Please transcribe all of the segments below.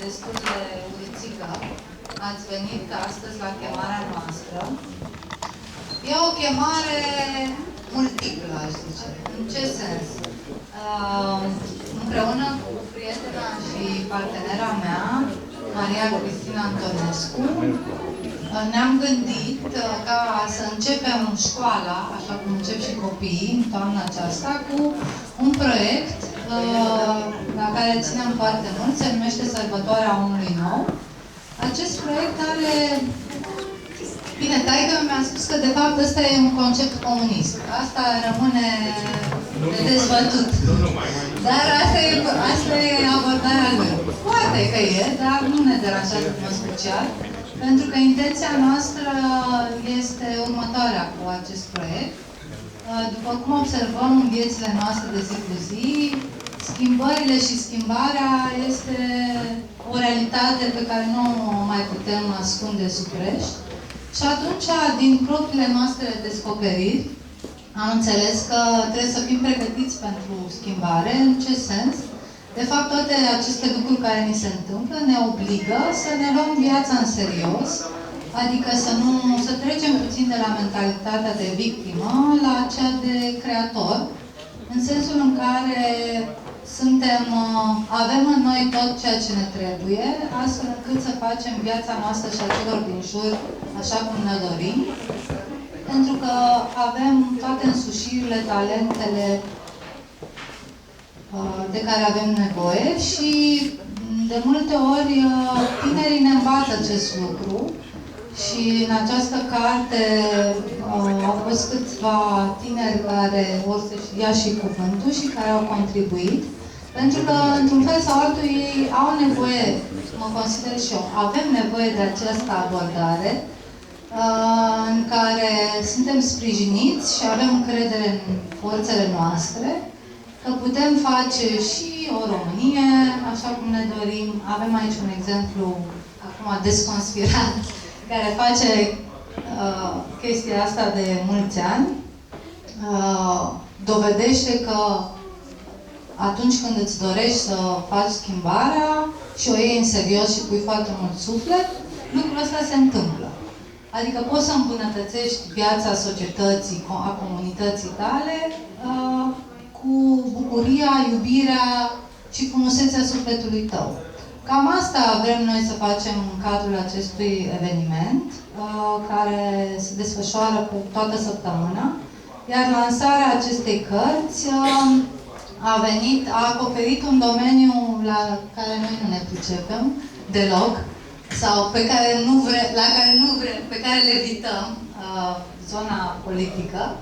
destul de urițică. Ați venit astăzi la chemarea noastră. E o chemare multiplă, aș zice. În ce sens? Împreună cu prietena și partenera mea, Maria Cristina Antonescu, ne-am gândit ca să începem școala, așa cum încep și copiii în toamna aceasta, cu un proiect la care ținem foarte mult, se numește Sărbătoarea Omului Nou. Acest proiect are... Bine, taică mi-a spus că de fapt ăsta e un concept comunist. Asta rămâne de dezbătut. Dar asta e abordarea lui. Poate că e, dar nu ne deranjează în mod special. Pentru că intenția noastră este următoarea cu acest proiect. După cum observăm în viețile noastre de zi cu zi, schimbările și schimbarea este o realitate pe care nu o mai putem ascunde sub preș. Și atunci, din propriile noastre descoperiri, am înțeles că trebuie să fim pregătiți pentru schimbare. În ce sens? De fapt, toate aceste lucruri care ni se întâmplă ne obligă să ne luăm viața în serios, adică să trecem puțin de la mentalitatea de victimă la cea de creator, în sensul în care avem în noi tot ceea ce ne trebuie, astfel încât să facem viața noastră și a celor din jur așa cum ne dorim, pentru că avem toate însușirile, talentele de care avem nevoie și de multe ori tinerii ne învață acest lucru și în această carte au fost câțiva tineri care vor să-și ia și cuvântul și care au contribuit, pentru că, într-un fel sau altul, ei au nevoie, mă consider și eu, avem nevoie de această abordare în care suntem sprijiniți și avem încredere în forțele noastre, că putem face și o Românie, așa cum ne dorim. Avem aici un exemplu, acum desconspirat, care face chestia asta de mulți ani. Dovedește că atunci când îți dorești să faci schimbarea și o iei în serios și pui foarte mult suflet, lucrul ăsta se întâmplă. Adică poți să îmbunătățești viața societății, a comunității tale, cu bucuria, iubirea și frumusețea sufletului tău. Cam asta vrem noi să facem în cadrul acestui eveniment, care se desfășoară pe toată săptămâna, iar lansarea acestei cărți a acoperit un domeniu la care noi nu ne pricepem deloc, sau pe care le evităm, zona politică.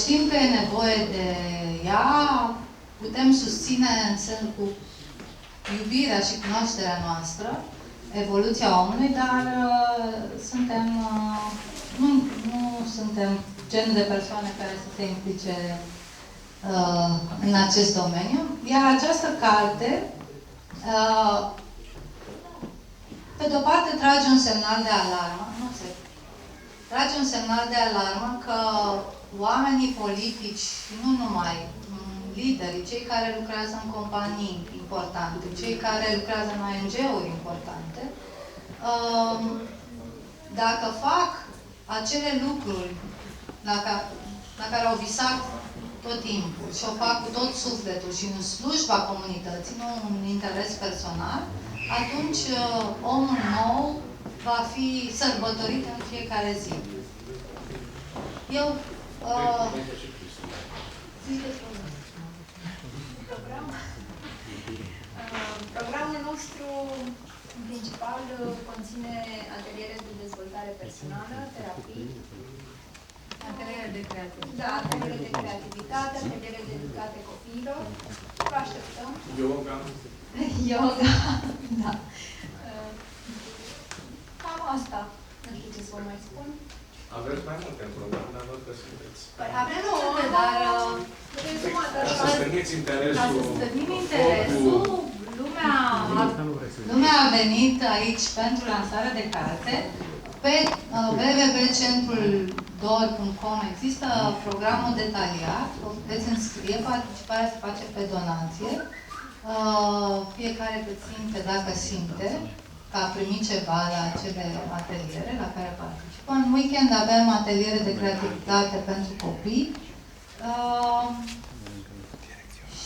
Știm că e nevoie de ea, putem susține în sens cu iubirea și cunoașterea noastră, evoluția omului, dar nu suntem genul de persoane care să se implice în acest domeniu. Iar această carte, pe de-o parte, trage un semnal de alarmă, trage un semnal de alarmă că oamenii politici, nu numai liderii, cei care lucrează în companii importante, cei care lucrează în ONG-uri importante, dacă fac acele lucruri la care au visat tot timpul și o fac cu tot sufletul și în slujba comunității, nu în interes personal, atunci omul nou va fi sărbătorit în fiecare zi. Programul nostru principal conține ateliere de dezvoltare personală, terapii, ateliere de creativitate. Da, ateliere de creativitate, ateliere dedicate copiilor. Vă așteptăm. Yoga. Yoga, da. Cam asta. Nu știu ce să vă mai spun. Aveți mai multe în program, dar văd că sunteți. Păi avem multe, dar Ca să stârniți interesul. Lumea a venit aici pentru lansarea de carte. Pe www.centruldor.com există programul detaliat, o puteți înscrie, participarea se face pe donație. Fiecare cât simte, dacă simte, că a primit ceva la acele ateliere la care participă. În weekend avem ateliere de creativitate pentru copii.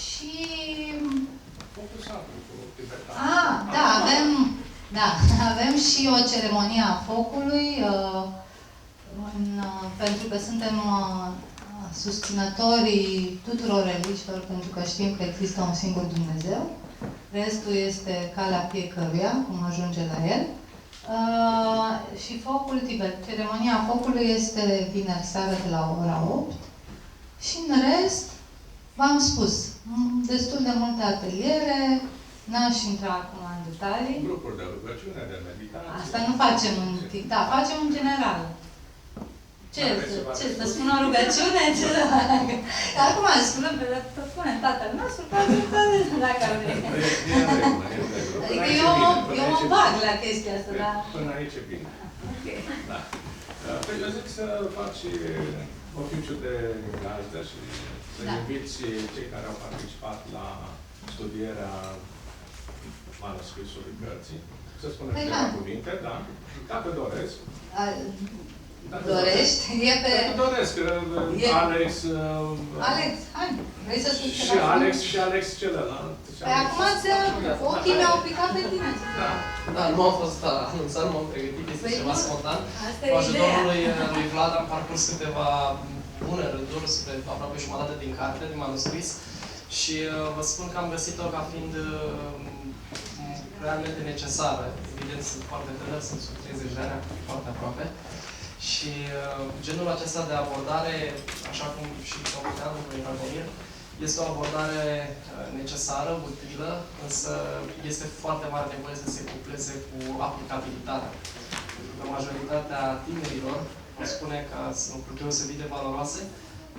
Și... avem și o ceremonie a focului, pentru că suntem susținătorii tuturor religiilor, pentru că știm că există un singur Dumnezeu. Restul este calea fiecăruia, cum ajunge la el. Și focul Tibet. Ceremonia focului este vineri seară de la ora 8. Și în rest, v-am spus, destul de multe ateliere, n-aș intra acum în detalii. Grupuri de rugăciune, de meditație. Asta nu facem în timp. Da, facem în general. Ce să spun o rugăciune? Ce să fac? Acum spunem, spunem tatăl nostru, dacă ar vrea. Adică eu mă bag la chestia asta, da? Până aici e bine. Da. Păi eu zic să faci oficiul de gazdă și să inviți cei care au participat la studierea manuscrisului cărții. Să spunem câteva cuvinte, da? Dacă doresc. Dorești? E pe... Dacă doresc. Alex... Alex, hai. Vrei să spui ceva? Și Alex celălalt. Păi acum ochii mi-au picat pe tine. Da, nu am fost anunțat, nu m-am pregătit, este ceva spontan. Cu ajutorul lui Vlad am parcurs câteva bune rânduri spre aproape jumătate din carte, din manuscris. Și vă spun că am găsit-o ca fiind realmente necesară. Evident, sunt foarte tânăr, sunt sub 30 de ani, foarte aproape. Și genul acesta de abordare, așa cum și comenteam lui Dragomir, este o abordare necesară, utilă, însă este foarte mare nevoie să se cupleze cu aplicabilitatea. Pentru că majoritatea tinerilor vă spune că sunt lucruri deosebit de valoroase,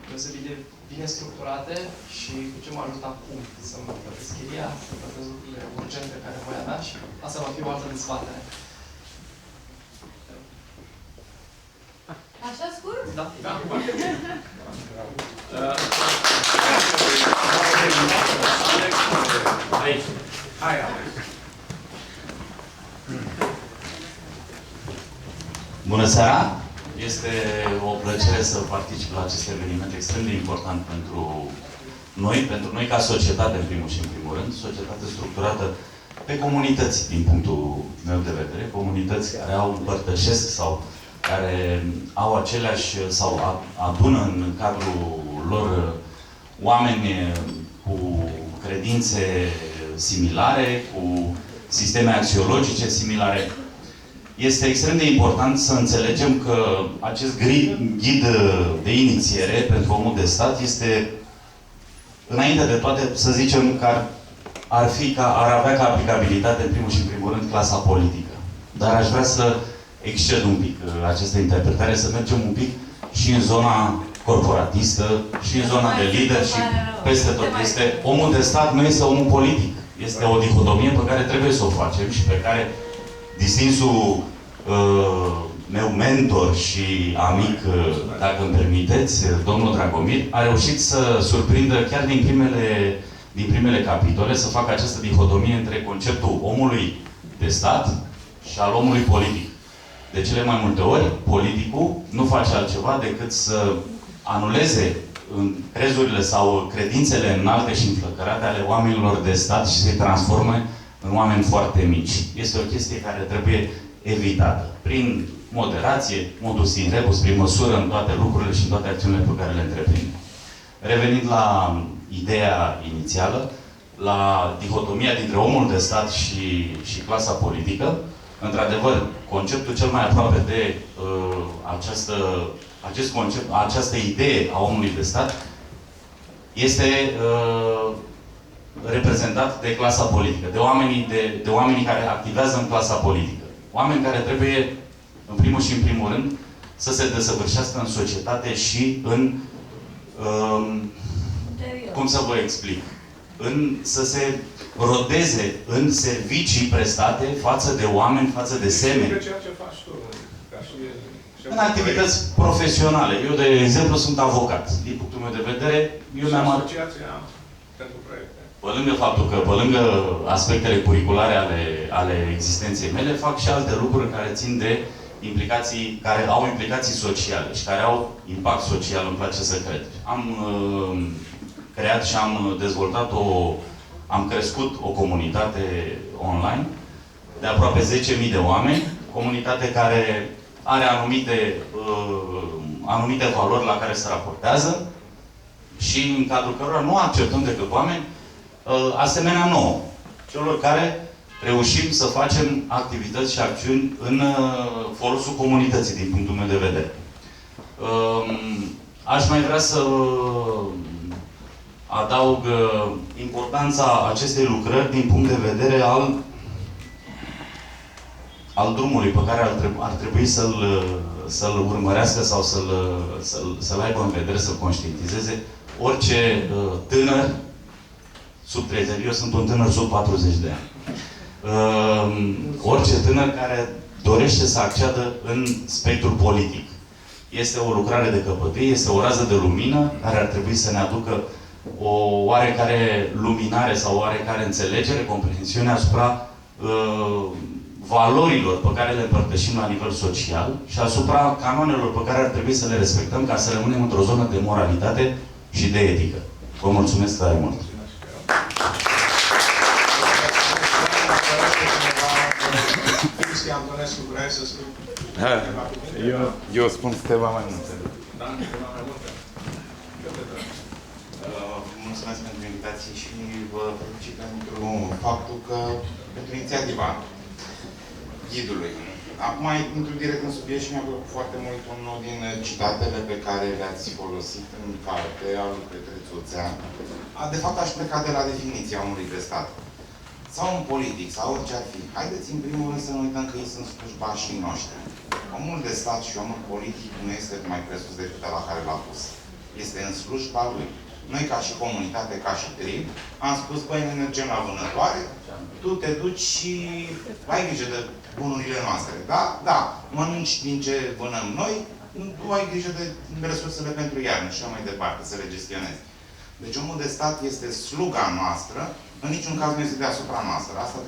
deosebit de bine structurate și cu ce mă ajută acum să-mi plătesc chiria, să plătesc lucrurile urgente care voi avea și asta va fi o altă dezbatere. Așa scurt? Da. Da, foarte bine. Aici. Hai, Alex. Bună seara! Este o plăcere să particip la acest eveniment extrem de important pentru noi ca societate, în primul și în primul rând, societate structurată pe comunități, din punctul meu de vedere, comunități care împărtășesc sau care au aceleași sau adună în cadrul lor oameni cu credințe similare, cu sisteme axiologice similare. Este extrem de important să înțelegem că acest ghid de inițiere pentru omul de stat este, înainte de toate, să zicem că ar avea ca aplicabilitate, în primul și în primul rând, clasa politică. Dar aș vrea să exced un pic această interpretare, să mergem un pic și în zona corporatistă, și în zona de lider, și peste tot. Omul de stat nu este omul politic. Este o dihotomie pe care trebuie să o facem și pe care distinsul meu mentor și amic, dacă îmi permiteți, domnul Dragomir, a reușit să surprindă chiar din primele capitole, să facă această dihotomie între conceptul omului de stat și al omului politic. De cele mai multe ori, politicul nu face altceva decât să anuleze crezurile sau credințele înalte și înflăcărate ale oamenilor de stat și să-i transforme în oameni foarte mici. Este o chestie care trebuie evitată. Prin moderație, modus in rebus, prin măsură în toate lucrurile și în toate acțiunile pe care le întreprinde. Revenind la ideea inițială, la dihotomia dintre omul de stat și clasa politică, într-adevăr, conceptul cel mai aproape de acest concept, această idee a omului de stat este reprezentat de clasa politică, de oamenii care activează în clasa politică. Oameni care trebuie, în primul și în primul rând, să se desăvârșească în societate și în... cum să vă explic? Să se rodeze în servicii prestate față de oameni, față de semeni. Ceea ce faci tu, ca și... În activități profesionale. Eu, de exemplu, sunt avocat. Din punctul meu de vedere, eu mi-am... Asociația pentru proiecte. pe lângă faptul că, pe lângă aspectele curriculare ale existenței mele, fac și alte lucruri care țin de implicații, care au implicații sociale și care au impact social, îmi place să cred. Am creat și am dezvoltat am crescut o comunitate online de aproape 10.000 de oameni, comunitate care are anumite valori la care se raportează și în cadrul cărora nu acceptăm decât oameni asemenea nouă, celor care reușim să facem activități și acțiuni în folosul comunității, din punctul meu de vedere. Aș mai vrea să adaug importanța acestei lucrări din punct de vedere al drumului pe care ar trebui să-l urmărească sau să-l aibă în vedere, să-l conștientizeze orice tânăr sub 30, eu sunt un tânăr sub 40 de ani. Orice tânăr care dorește să acceadă în spectrul politic. Este o lucrare de căpătâie, este o rază de lumină care ar trebui să ne aducă o oarecare luminare sau oarecare înțelegere, comprensiune asupra valorilor pe care le împărtășim la nivel social și asupra canonelor pe care ar trebui să le respectăm ca să rămânem într-o zonă de moralitate și de etică. Vă mulțumesc tare mult! Antonescu, vrei să spui? Eu spun câteva mai multe. Da, câteva mai multe. Mulțumesc pentru invitație și vă felicit pentru faptul că, pentru inițiativa ghidului. Acum intru direct în subiect și mi-a plăcut foarte mult unul din citatele pe care le-ați folosit în carte, al lui Petrețuțea. De fapt, aș pleca de la definiția omului de stat. Sau un politic, sau orice ar fi. Haideți, în primul rând, să nu uităm că ei sunt slujbașii noștri. Omul de stat și omul politic nu este mai presus decât la care l-a pus. Este în slujba lui. Noi, ca și comunitate, ca și trib, am spus, băi, ne mergem la vânătoare, tu te duci și ai grijă de bunurile noastre. Da? Da. Mănânci din ce vânăm noi, tu ai grijă de resursele pentru iarnă și mai departe, să le gestionezi. Deci omul de stat este sluga noastră, în niciun caz nu este deasupra noastră. Asta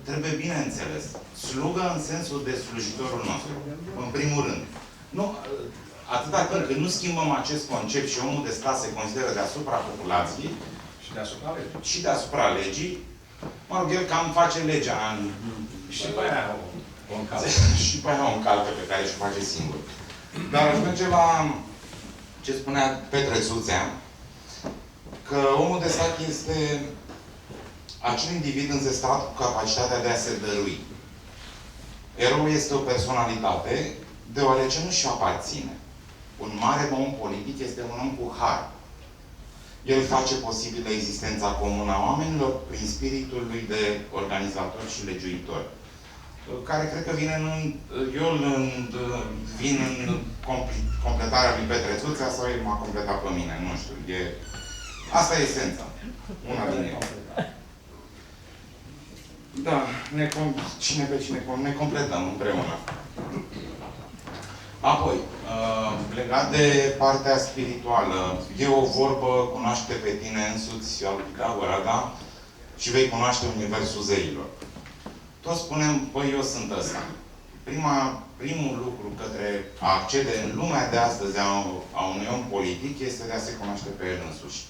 trebuie bine înțeles. Slugă în sensul de slujitorul nostru. În primul rând. Nu, atâta timp când nu schimbăm acest concept și omul de stat se consideră deasupra populației și deasupra legii. Și deasupra legii, mă rog, el cam face legea în... Și pe aia o încalcă. Și pe aia o încalcă pe care și-o face singur. Dar aș merge la ce spunea Petrețuțea, că omul de stat este acel individ înzestrat cu capacitatea de a se dărui. Eroul este o personalitate, deoarece nu și aparține. Un mare om politic este un om cu har. El face posibilă existența comună a oamenilor prin spiritul lui de organizator și legiuitor. Care cred că vine vin în completarea lui Petrețuțea sau el m-a completat pe mine, nu știu. Asta e esența. Una din ele. Da, ne completăm împreună. Apoi, legat de partea spirituală, e o vorbă, cunoaște pe tine însuți, al lui Pitagora, da? Și vei cunoaște universul zeilor. Toți spunem, păi eu sunt ăsta. Primul lucru către a accede în lumea de astăzi a unui om politic este de a se cunoaște pe el însuși.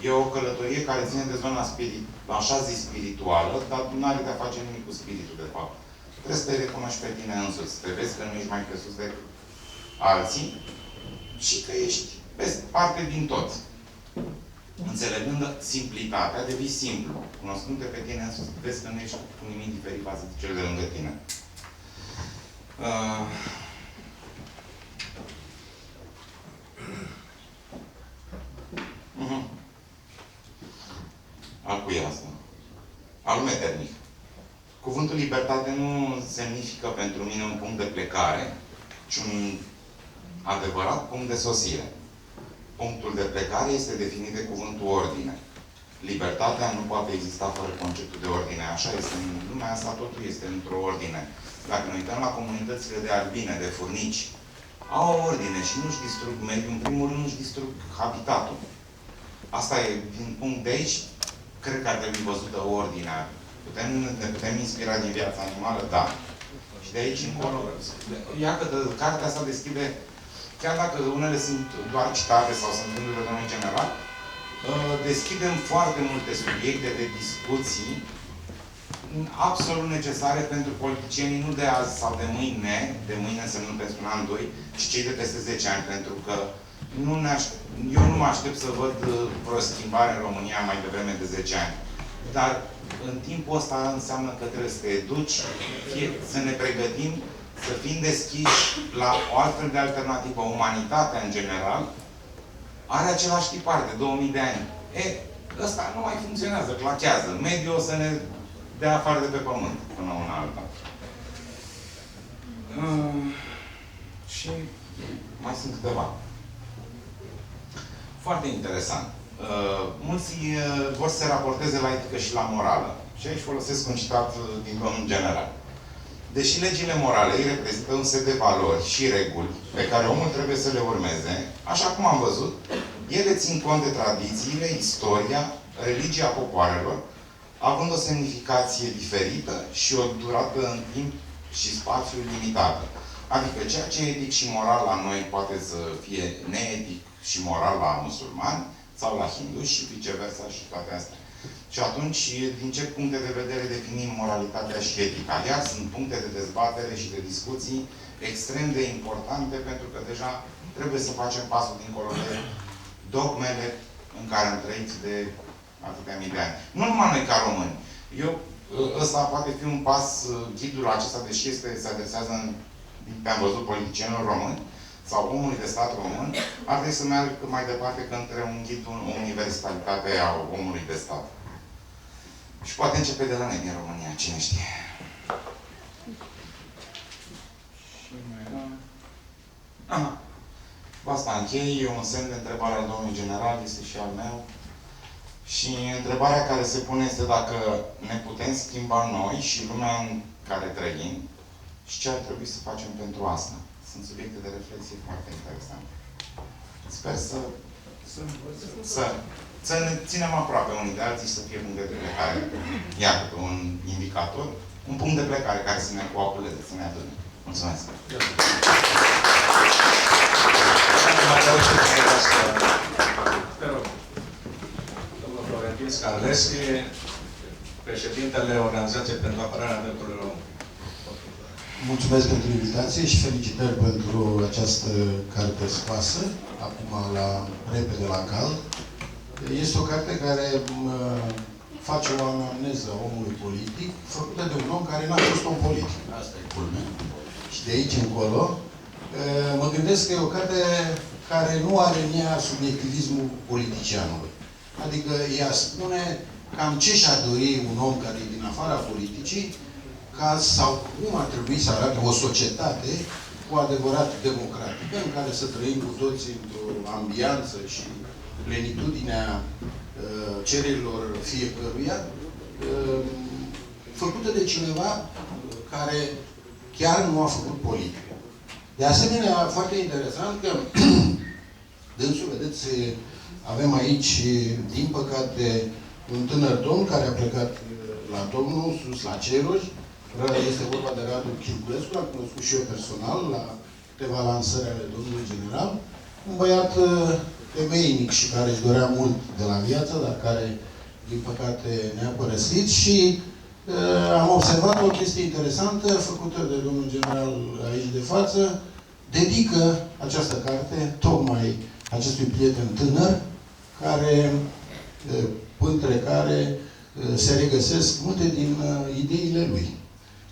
E o călătorie care ține de zona așa zis spirituală, dar nu are de-a face nimic cu spiritul, de fapt. Trebuie să te recunoști pe tine însuți, să te vezi că nu ești mai presus decât alții și că ești parte din toți. Înțelegând simplitatea, devii simplu. Cunoscându-te pe tine însuți, vezi că nu ești cu nimic diferit față de cel de lângă tine. Al cui asta? Al lui Metternich. Cuvântul libertate nu semnifică pentru mine un punct de plecare, ci un adevărat punct de sosire. Punctul de plecare este definit de cuvântul ordine. Libertatea nu poate exista fără conceptul de ordine. Așa este. În lumea asta totul este într-o ordine. Dacă ne uităm la comunitățile de albine, de furnici, au o ordine și nu-și distrug mediul, în primul rând nu-și distrug habitatul. Asta e, din punct de aici, cred că ar trebui văzută ordinea. Ne putem inspira din viața animală? Da. Și de aici încolo, iată, cartea asta deschide, chiar dacă unele sunt doar citate sau sunt gândurile în general, deschidem foarte multe subiecte de discuții absolut necesare pentru politicienii, nu de azi sau de mâine însemnând pentru un an, doi, ci cei de peste 10 ani, pentru că eu nu mă aștept să văd vreo schimbare în România mai devreme de 10 ani. Dar în timpul ăsta înseamnă că trebuie să te educi, să ne pregătim, să fim deschiși la o altfel de alternativă. Umanitatea, în general, are același tipar de 2000 de ani. Ăsta nu mai funcționează, clachează. Mediul o să ne dea afară de pe pământ, până una alta. Și mai sunt câteva. Foarte interesant. Mulți vor să se raporteze la etică și la morală. Și aici folosesc un citat din domnul general. Deși legile morale îi reprezintă un set de valori și reguli pe care omul trebuie să le urmeze, așa cum am văzut, ele țin cont de tradițiile, istoria, religia popoarelor, având o semnificație diferită și o durată în timp și spațiu limitată. Adică ceea ce e etic și moral la noi poate să fie neetic și moral la musulmani sau la hinduși și viceversa și toate astea. Și atunci, din ce puncte de vedere definim moralitatea și etica? Iar sunt puncte de dezbatere și de discuții extrem de importante, pentru că deja trebuie să facem pasul dincolo de dogmele în care am trăit de atâtea mii de ani. Nu numai noi ca români. Ăsta poate fi un pas, ghidul acesta, deși se adresează, am văzut, politicienilor români sau omului de stat român, ar trebui să meargă cât mai departe către un ghid, o universalitate a omului de stat. Și poate începe de la noi din România, cine știe. Și mai era... Aha. Cu asta închei, e un semn de întrebare al domnului general, este și al meu. Și întrebarea care se pune este dacă ne putem schimba noi și lumea în care trăim și ce ar trebui să facem pentru asta. Sunt subiecte de reflexie foarte interesante. Sper să ne ținem aproape unii de alții și să fie puncte de plecare. Iată, un indicator, un punct de plecare care să ne coapuleze, să ne adune. Mulțumesc! Te rog. Domnul Florentin Scarleschi, președintele Organizației pentru Apărarea Drepturilor Omului. Mulțumesc pentru invitație și felicitări pentru această carte scoasă, acum repede la cald. Este o carte care face o anamneză a omului politic, făcută de un om care n-a fost om politic. Asta e culmea. Și de aici încolo, mă gândesc că e o carte care nu are în ea subiectivismul politicianului. Adică ea spune cam ce și-ar dori un om care e din afara politicii, sau cum ar trebui să arate o societate cu adevărat democratică, în care să trăim cu toții într-o ambianță și plenitudinea cererilor fiecăruia, făcută de cineva care chiar nu a făcut politică. De asemenea, foarte interesant că dânsul, vedeți, avem aici, din păcate, un tânăr domn care a plecat la Domnul, sus la ceruri. Este vorba de Radu Chilculescu, l-am cunoscut și eu personal, la câteva lansări ale domnului general. Un băiat temeinic și care își dorea mult de la viață, dar care, din păcate, ne-a părăsit. Și am observat o chestie interesantă, făcută de domnul general aici de față. Dedică această carte tocmai acestui prieten tânăr, între care se regăsesc multe din ideile lui.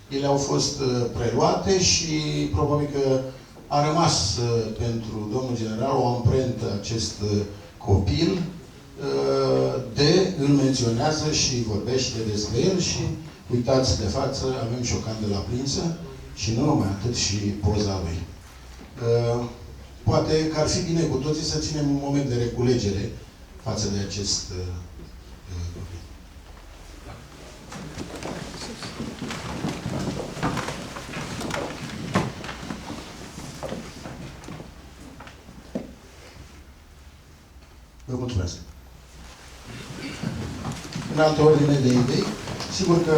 Ele au fost preluate și probabil că a rămas pentru domnul general o amprentă acest copil îl menționează și vorbește despre el și uitați de față, avem și o candelă aprinsă și nu numai atât, și poza lui. Poate că ar fi bine cu toții să ținem un moment de reculegere față de acest copil. Vă mulțumesc! în altă ordine de idei. Sigur că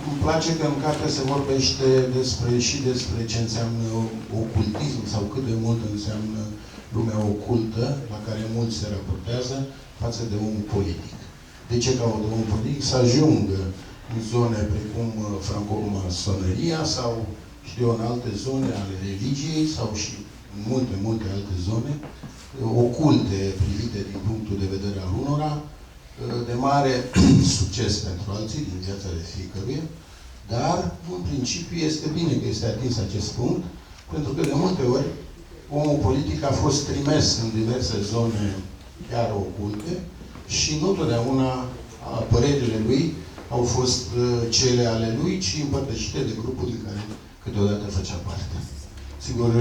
îmi place că în carte se vorbește despre ce înseamnă ocultism sau cât de mult înseamnă lumea ocultă, la care mulți se raportează, față de omul politic. De ce caută omul politic? Să ajungă în zone precum franco-masoneria sau, știu, în alte zone ale religiei sau și în multe alte zone oculte, privite din punctul de vedere al unora, de mare succes pentru alții din viața de fiecăruia, dar, în principiu, este bine că este atins acest punct, pentru că, de multe ori, omul politic a fost trimis în diverse zone chiar oculte și nu totdeauna părerile lui au fost cele ale lui, ci împărtășite de grupul din care câteodată făcea parte. Sigur,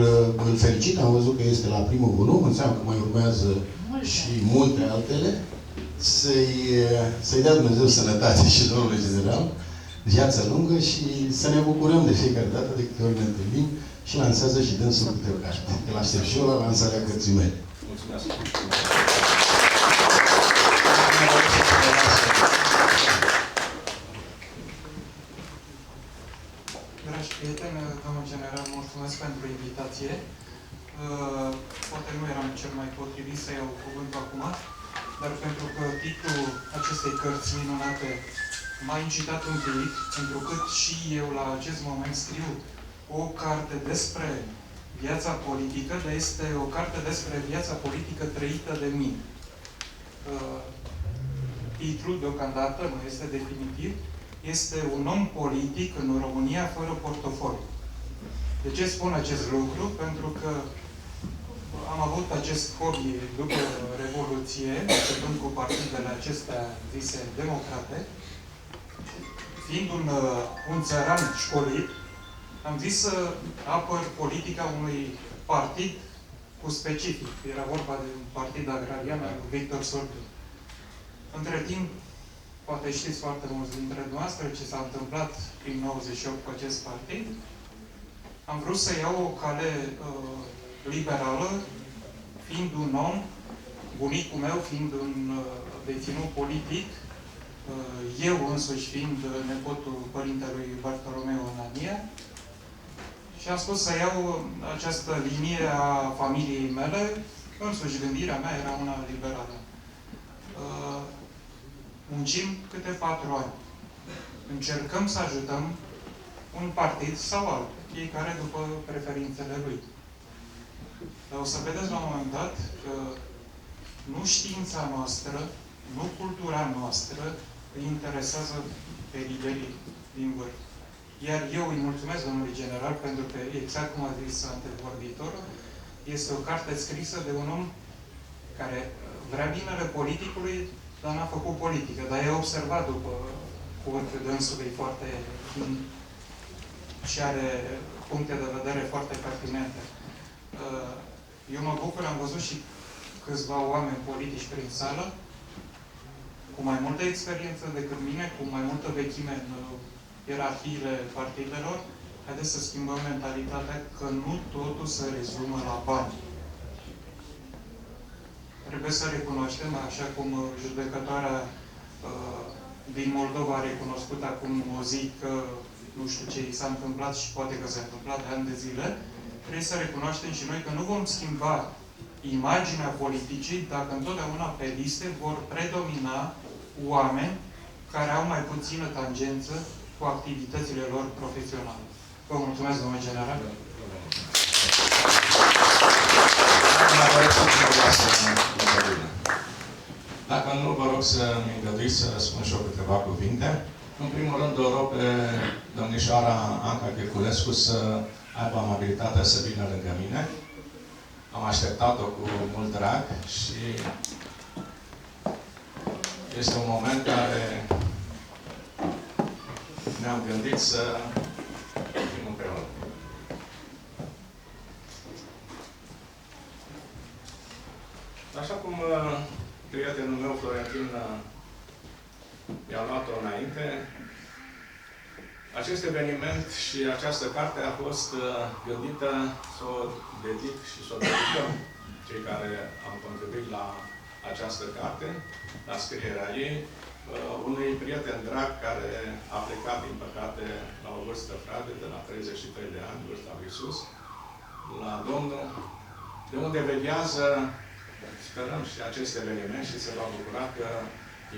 îl felicit, am văzut că este la primul volum, înseamnă că mai urmează și multe altele. Să-i dea Dumnezeu sănătate și domnului general, viață lungă și să ne bucurăm de fiecare dată de câte ori ne întâlnim și lansează și dânsul câte o carte. Îl aștept și eu la lansarea cărții mele. Mulțumesc! Dragi prieteni, domnul general, mulțumesc pentru invitație. Poate nu eram cel mai potrivit să iau cuvântul acum, dar pentru că titlul acestei cărți minunate m-a incitat un pic, întrucât și eu la acest moment scriu o carte despre viața politică, dar este o carte despre viața politică trăită de mine. Titlul, deocamdată, nu este definitiv, este Un om politic în România fără portofoliu. De ce spun acest lucru? Pentru că am avut acest hobby după Revoluție, începând cu partidele acestea zise democrate. Fiind un țăran școlit, am zis să apăr politica unui partid cu specific. Era vorba de un partid agrarian al lui Victor Sortu. Între timp, poate știți foarte mulți dintre noastre ce s-a întâmplat prin 98 cu acest partid. Am vrut să iau o cale liberală, fiind un om, bunicul meu fiind un deținut politic, eu însuși fiind nepotul părintelui Bartolomeu Onania, și am spus să iau această linie a familiei mele, însuși gândirea mea era una liberală. Muncim câte 4 ani. Încercăm să ajutăm un partid sau altul, fiecare după preferințele lui. Dar o să vedeți la un moment dat că nu știința noastră, nu cultura noastră îi interesează pe liderii din vârf. Iar eu îi mulțumesc domnului general pentru că, exact cum a zis antevorbitorul, este o carte scrisă de un om care vrea binele politicului, dar n-a făcut politică. Dar e observat după cuvântul dânsului foarte fin și are puncte de vedere foarte pertinente. Eu mă bucur, am văzut și câțiva oameni politici prin sală, cu mai multă experiență decât mine, cu mai multă vechime în ierarhiile partidelor. Haideți să schimbăm mentalitatea că nu totul se rezumă la bani. Trebuie să recunoaștem, așa cum judecătoarea din Moldova a recunoscut acum o zi că nu știu ce i s-a întâmplat și poate că s-a întâmplat de ani de zile, trebuie să recunoaștem și noi că nu vom schimba imaginea politicii dacă întotdeauna pe liste vor predomina oameni care au mai puțină tangență cu activitățile lor profesionale. Vă mulțumesc, domnule general. Dacă nu, vă rog să-mi îngăduiți să spun și eu câteva cuvinte. În primul rând, o rog pe domnișoara Anca Chirculescu să aibă amabilitatea să vină lângă mine. Am așteptat-o cu mult drag și este un moment care ne-am gândit să fim împreună. Așa cum prietenul meu, Florentin, mi-a luat-o înainte, acest eveniment și această carte a fost gândită să o dedic și să o dedicăm cei care am contribuit la această carte, la scrierea ei, unui prieten drag care a plecat, din păcate, la o vârstă fragedă, de la 33 de ani, vârsta lui Iisus, la Domnul, de unde veghează, sperăm, și acest eveniment și se va bucura că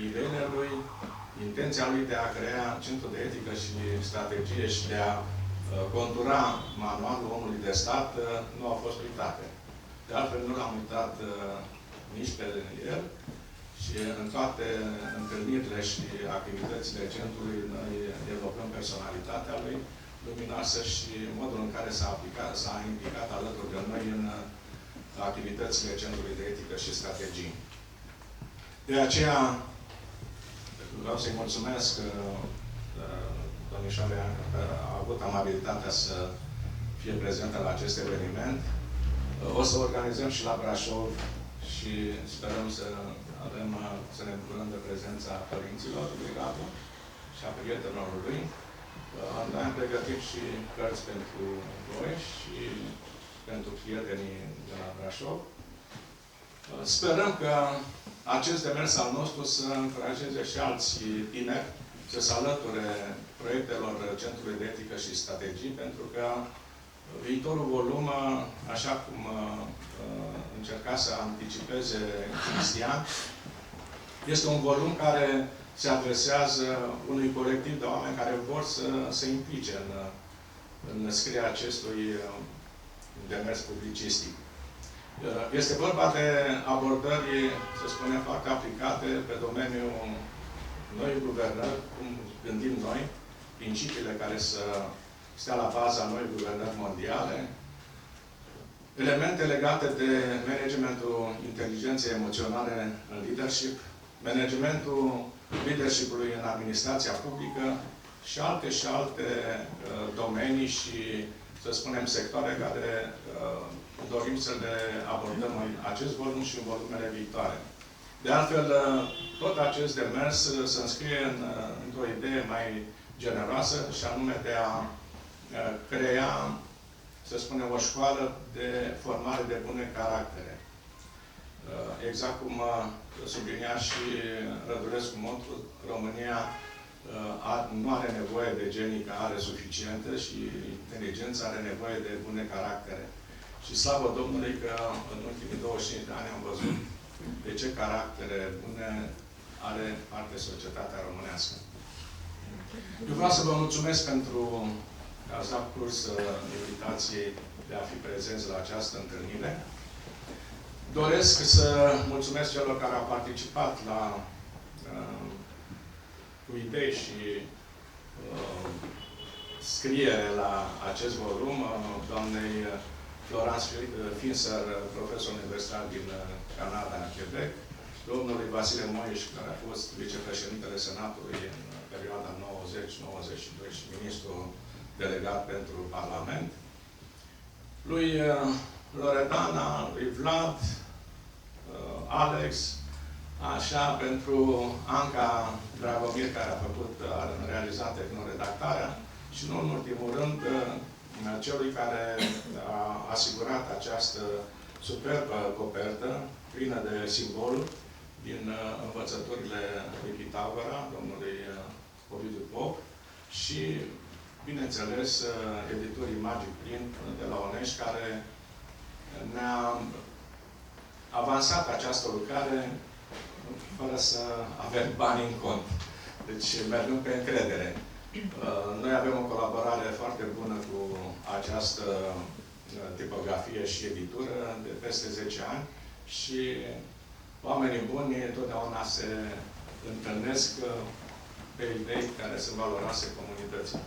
ideile lui, intenția lui de a crea centru de etică și strategie și de a contura manualul omului de stat nu au fost uitate. De altfel, nu l-am uitat nici pe el și în toate întâlnirile și activitățile centrului noi developăm personalitatea lui luminoasă și modul în care s-a implicat alături de noi în activitățile Centrului de Etică și Strategii. De aceea vreau să-i mulțumesc domnișoare că a avut amabilitatea să fie prezentă la acest eveniment. O să organizăm și la Brașov și sperăm să ne bucurăm de prezența părinților lui Radu și a prietenilor lui. Noi am pregătit și cărți pentru voi și pentru prietenii de la Brașov. Sperăm că acest demers al nostru să încurajeze și alți tineri să se alăture proiectelor Centrului de Etică și Strategii, pentru că viitorul volum, așa cum încerca să anticipeze Cristian, este un volum care se adresează unui colectiv de oameni care vor să se implice în scrierea acestui demers publicistic. Este vorba de abordări, să spunem, foarte aplicate pe domeniul noi guvernări, cum gândim noi, principiile care să stea la baza noi guvernări mondiale, elemente legate de managementul inteligenței emoționale în leadership, managementul leadership-ului în administrația publică și alte domenii și, să spunem, sectoare care dorim să le abordăm în acest volum și în volumele viitoare. De altfel, tot acest demers se înscrie într-o idee mai generoasă și anume de a crea, să spunem, o școală de formare de bune caractere. Exact cum sublinia și Rădulescu Montru, România nu are nevoie de genii care are suficientă și inteligența are nevoie de bune caractere. Și slavă Domnului că în ultimii 25 de ani am văzut de ce caractere bune are parte societatea românească. Eu vreau să vă mulțumesc pentru că ați dat curs invitației de a fi prezenți la această întâlnire. Doresc să mulțumesc celor care au participat la cu idei și scriere la acest volum, doamnei Florence Finser, profesor universitar din Canada, în Quebec, domnului Vasile Moiș, care a fost vicepreședintele Senatului în perioada 90-92 și ministru delegat pentru Parlament, lui Loredana, lui Vlad, Alex, așa, pentru Anca Dragomir, care a realizat tehnoredactarea și, nu în ultimul rând, celui care a asigurat această superbă copertă, plină de simboluri, din învățăturile lui Pitagora, domnului Ovidiu Pop, și, bineînțeles, editurii Magic Print de la Onești, care ne-a avansat această lucrare fără să avem bani în cont. Deci, mergând pe încredere. Noi avem o colaborare foarte bună cu această tipografie și editură de peste 10 ani și oamenii buni totdeauna se întâlnesc pe idei care sunt valoroase comunității.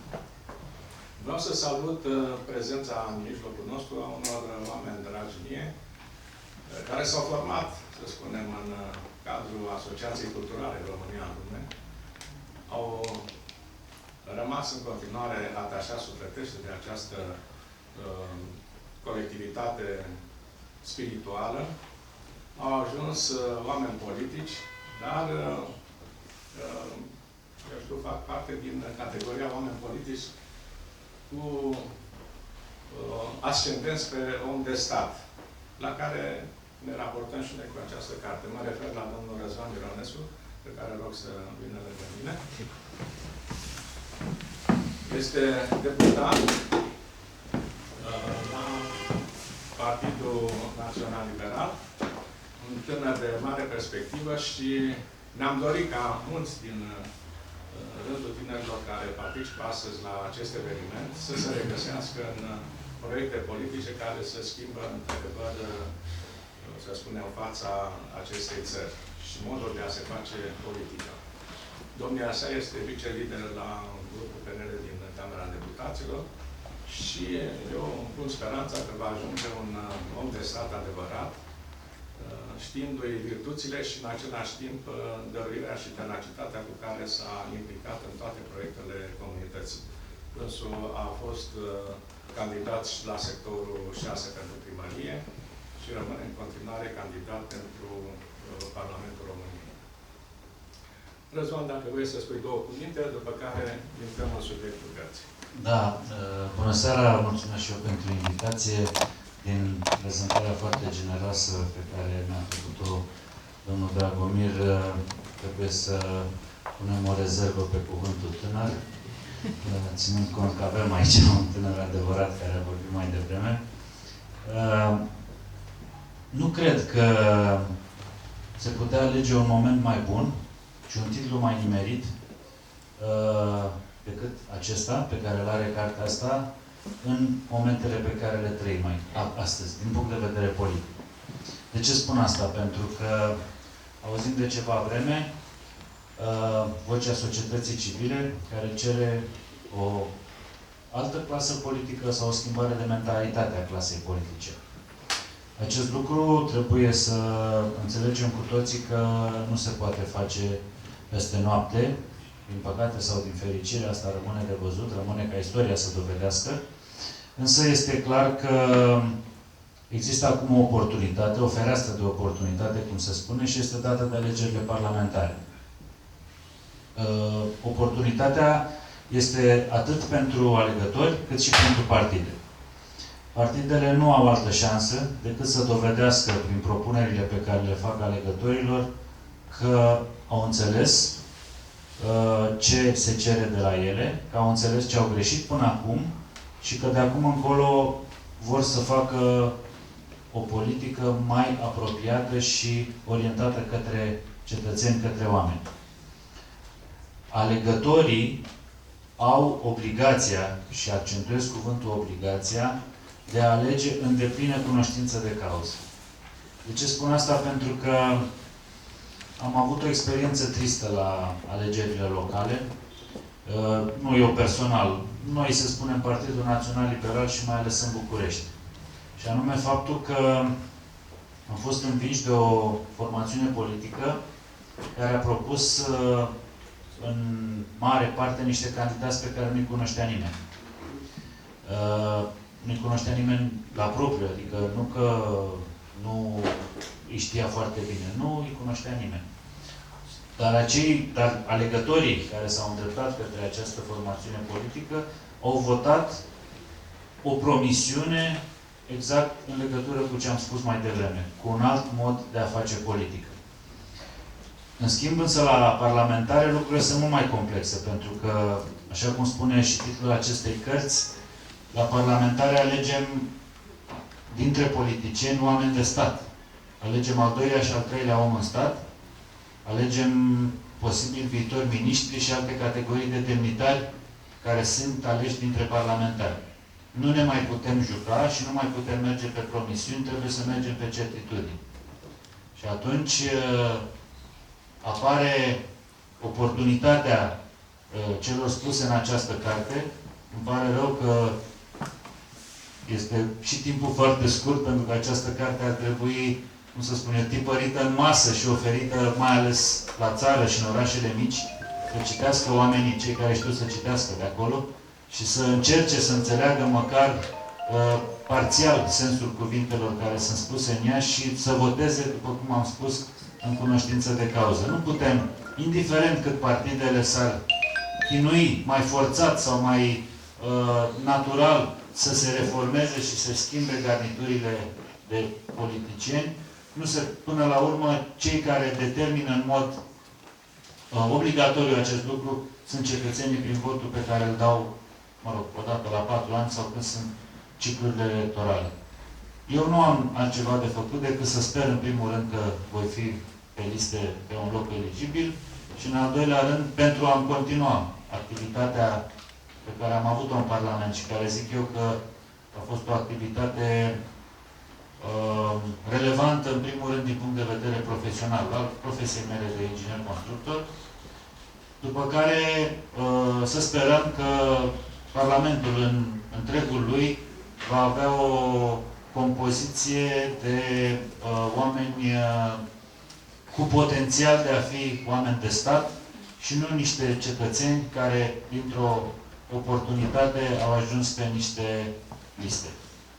Vreau să salut prezența în mijlocul nostru a unor oameni dragi mie, care s-au format, să spunem, în cadrul Asociației Culturale România în Lume. Au rămas în continuare atașați sufletește de această colectivitate spirituală. Au ajuns oameni politici, dar eu știu, fac parte din categoria oameni politici cu ascendenți pe om de stat, la care ne raportăm și noi cu această carte. Mă refer la domnul Răzvan Mironescu, pe care rog să vină lângă mine. Este deputat la Partidul Național Liberal, un tânăr de mare perspectivă și ne-am dorit ca mulți din rândul tinerilor care participă astăzi la acest eveniment să se regăsească în proiecte politice care să schimbă, într-adevăr, să spunem, fața acestei țări și modul de a se face politică. Domnia sa este vice-lider la grupul PNL din Camera Deputaților și eu îmi pun speranța că va ajunge un om de stat adevărat, știindu-i virtuțile și în același timp dăruirea și tenacitatea cu care s-a implicat în toate proiectele comunității. Dânsul a fost candidat și la sectorul 6 pentru primărie și rămâne în continuare candidat pentru Parlamentul României. Răzvan, dacă vrei să spui două cuvinte, după care intrăm în subiectul cărții. Da, bună seara, mulțumesc și eu pentru invitație. Din prezentarea foarte generoasă pe care mi-a făcut-o domnul Dragomir, trebuie să punem o rezervă pe cuvântul tânăr, ținând cont că avem aici un tânăr adevărat care a vorbit mai devreme. Nu cred că se putea alege un moment mai bun și un titlu mai nimerit decât acesta, pe care îl are cartea asta, în momentele pe care le trăim astăzi, din punct de vedere politic. De ce spun asta? Pentru că auzim de ceva vreme vocea societății civile care cere o altă clasă politică sau o schimbare de mentalitate a clasei politice. Acest lucru trebuie să înțelegem cu toții că nu se poate face peste noapte, din păcate sau din fericire, asta rămâne de văzut, rămâne ca istoria să dovedească. Însă este clar că există acum o oportunitate, o fereastră de oportunitate, cum se spune, și este dată de alegerile parlamentare. Oportunitatea este atât pentru alegători, cât și pentru partide. Partidele nu au altă șansă decât să dovedească prin propunerile pe care le fac alegătorilor că au înțeles ce se cere de la ele, că au înțeles ce au greșit până acum și că de acum încolo vor să facă o politică mai apropiată și orientată către cetățeni, către oameni. Alegătorii au obligația, și accentuez cuvântul obligația, de a alege în deplină cunoștință de cauză. De ce spun asta? Pentru că am avut o experiență tristă la alegerile locale. Nu eu personal. Noi, să spunem, Partidul Național Liberal și mai ales în București. Și anume faptul că am fost învinși de o formațiune politică care a propus în mare parte niște candidați pe care nu-i cunoștea nimeni. Nu-i cunoștea nimeni la propriu, adică nu că nu îi știa foarte bine, nu îi cunoștea nimeni. Dar alegătorii care s-au îndreptat către această formațiune politică au votat o promisiune exact în legătură cu ce am spus mai devreme, cu un alt mod de a face politică. În schimb, însă, la parlamentare lucrurile sunt mult mai complexe, pentru că, așa cum spune și titlul acestei cărți, la parlamentare alegem dintre politicieni oameni de stat. Alegem al doilea și al treilea om în stat, alegem posibil viitori miniștri și alte categorii de demnitari care sunt aleși dintre parlamentari. Nu ne mai putem juca și nu mai putem merge pe promisiuni, trebuie să mergem pe certitudini. Și atunci apare oportunitatea celor spuse în această carte. Îmi pare rău că este și timpul foarte scurt, pentru că această carte ar trebui, cum să spun eu, tipărită în masă și oferită mai ales la țară și în orașele mici, să citească oamenii, cei care știu să citească de acolo, și să încerce să înțeleagă măcar parțial sensul cuvintelor care sunt spuse în ea și să voteze, după cum am spus, în cunoștință de cauză. Nu putem, indiferent cât partidele s-ar chinui mai forțat sau mai natural să se reformeze și să schimbe garniturile de politicieni, până la urmă, cei care determină în mod obligatoriu acest lucru sunt cetățenii prin votul pe care îl dau, mă rog, odată la 4 ani sau când sunt ciclurile electorale. Eu nu am altceva de făcut decât să sper în primul rând că voi fi pe liste pe un loc eligibil și în al doilea rând pentru a-mi continua activitatea pe care am avut-o în Parlament și care zic eu că a fost o activitate relevantă, în primul rând, din punct de vedere profesional, al profesiei mele de inginer constructor, după care să sperăm că Parlamentul în întregul lui va avea o compoziție de oameni cu potențial de a fi oameni de stat și nu niște cetățeni care, dintr-o oportunitate, au ajuns pe niște liste.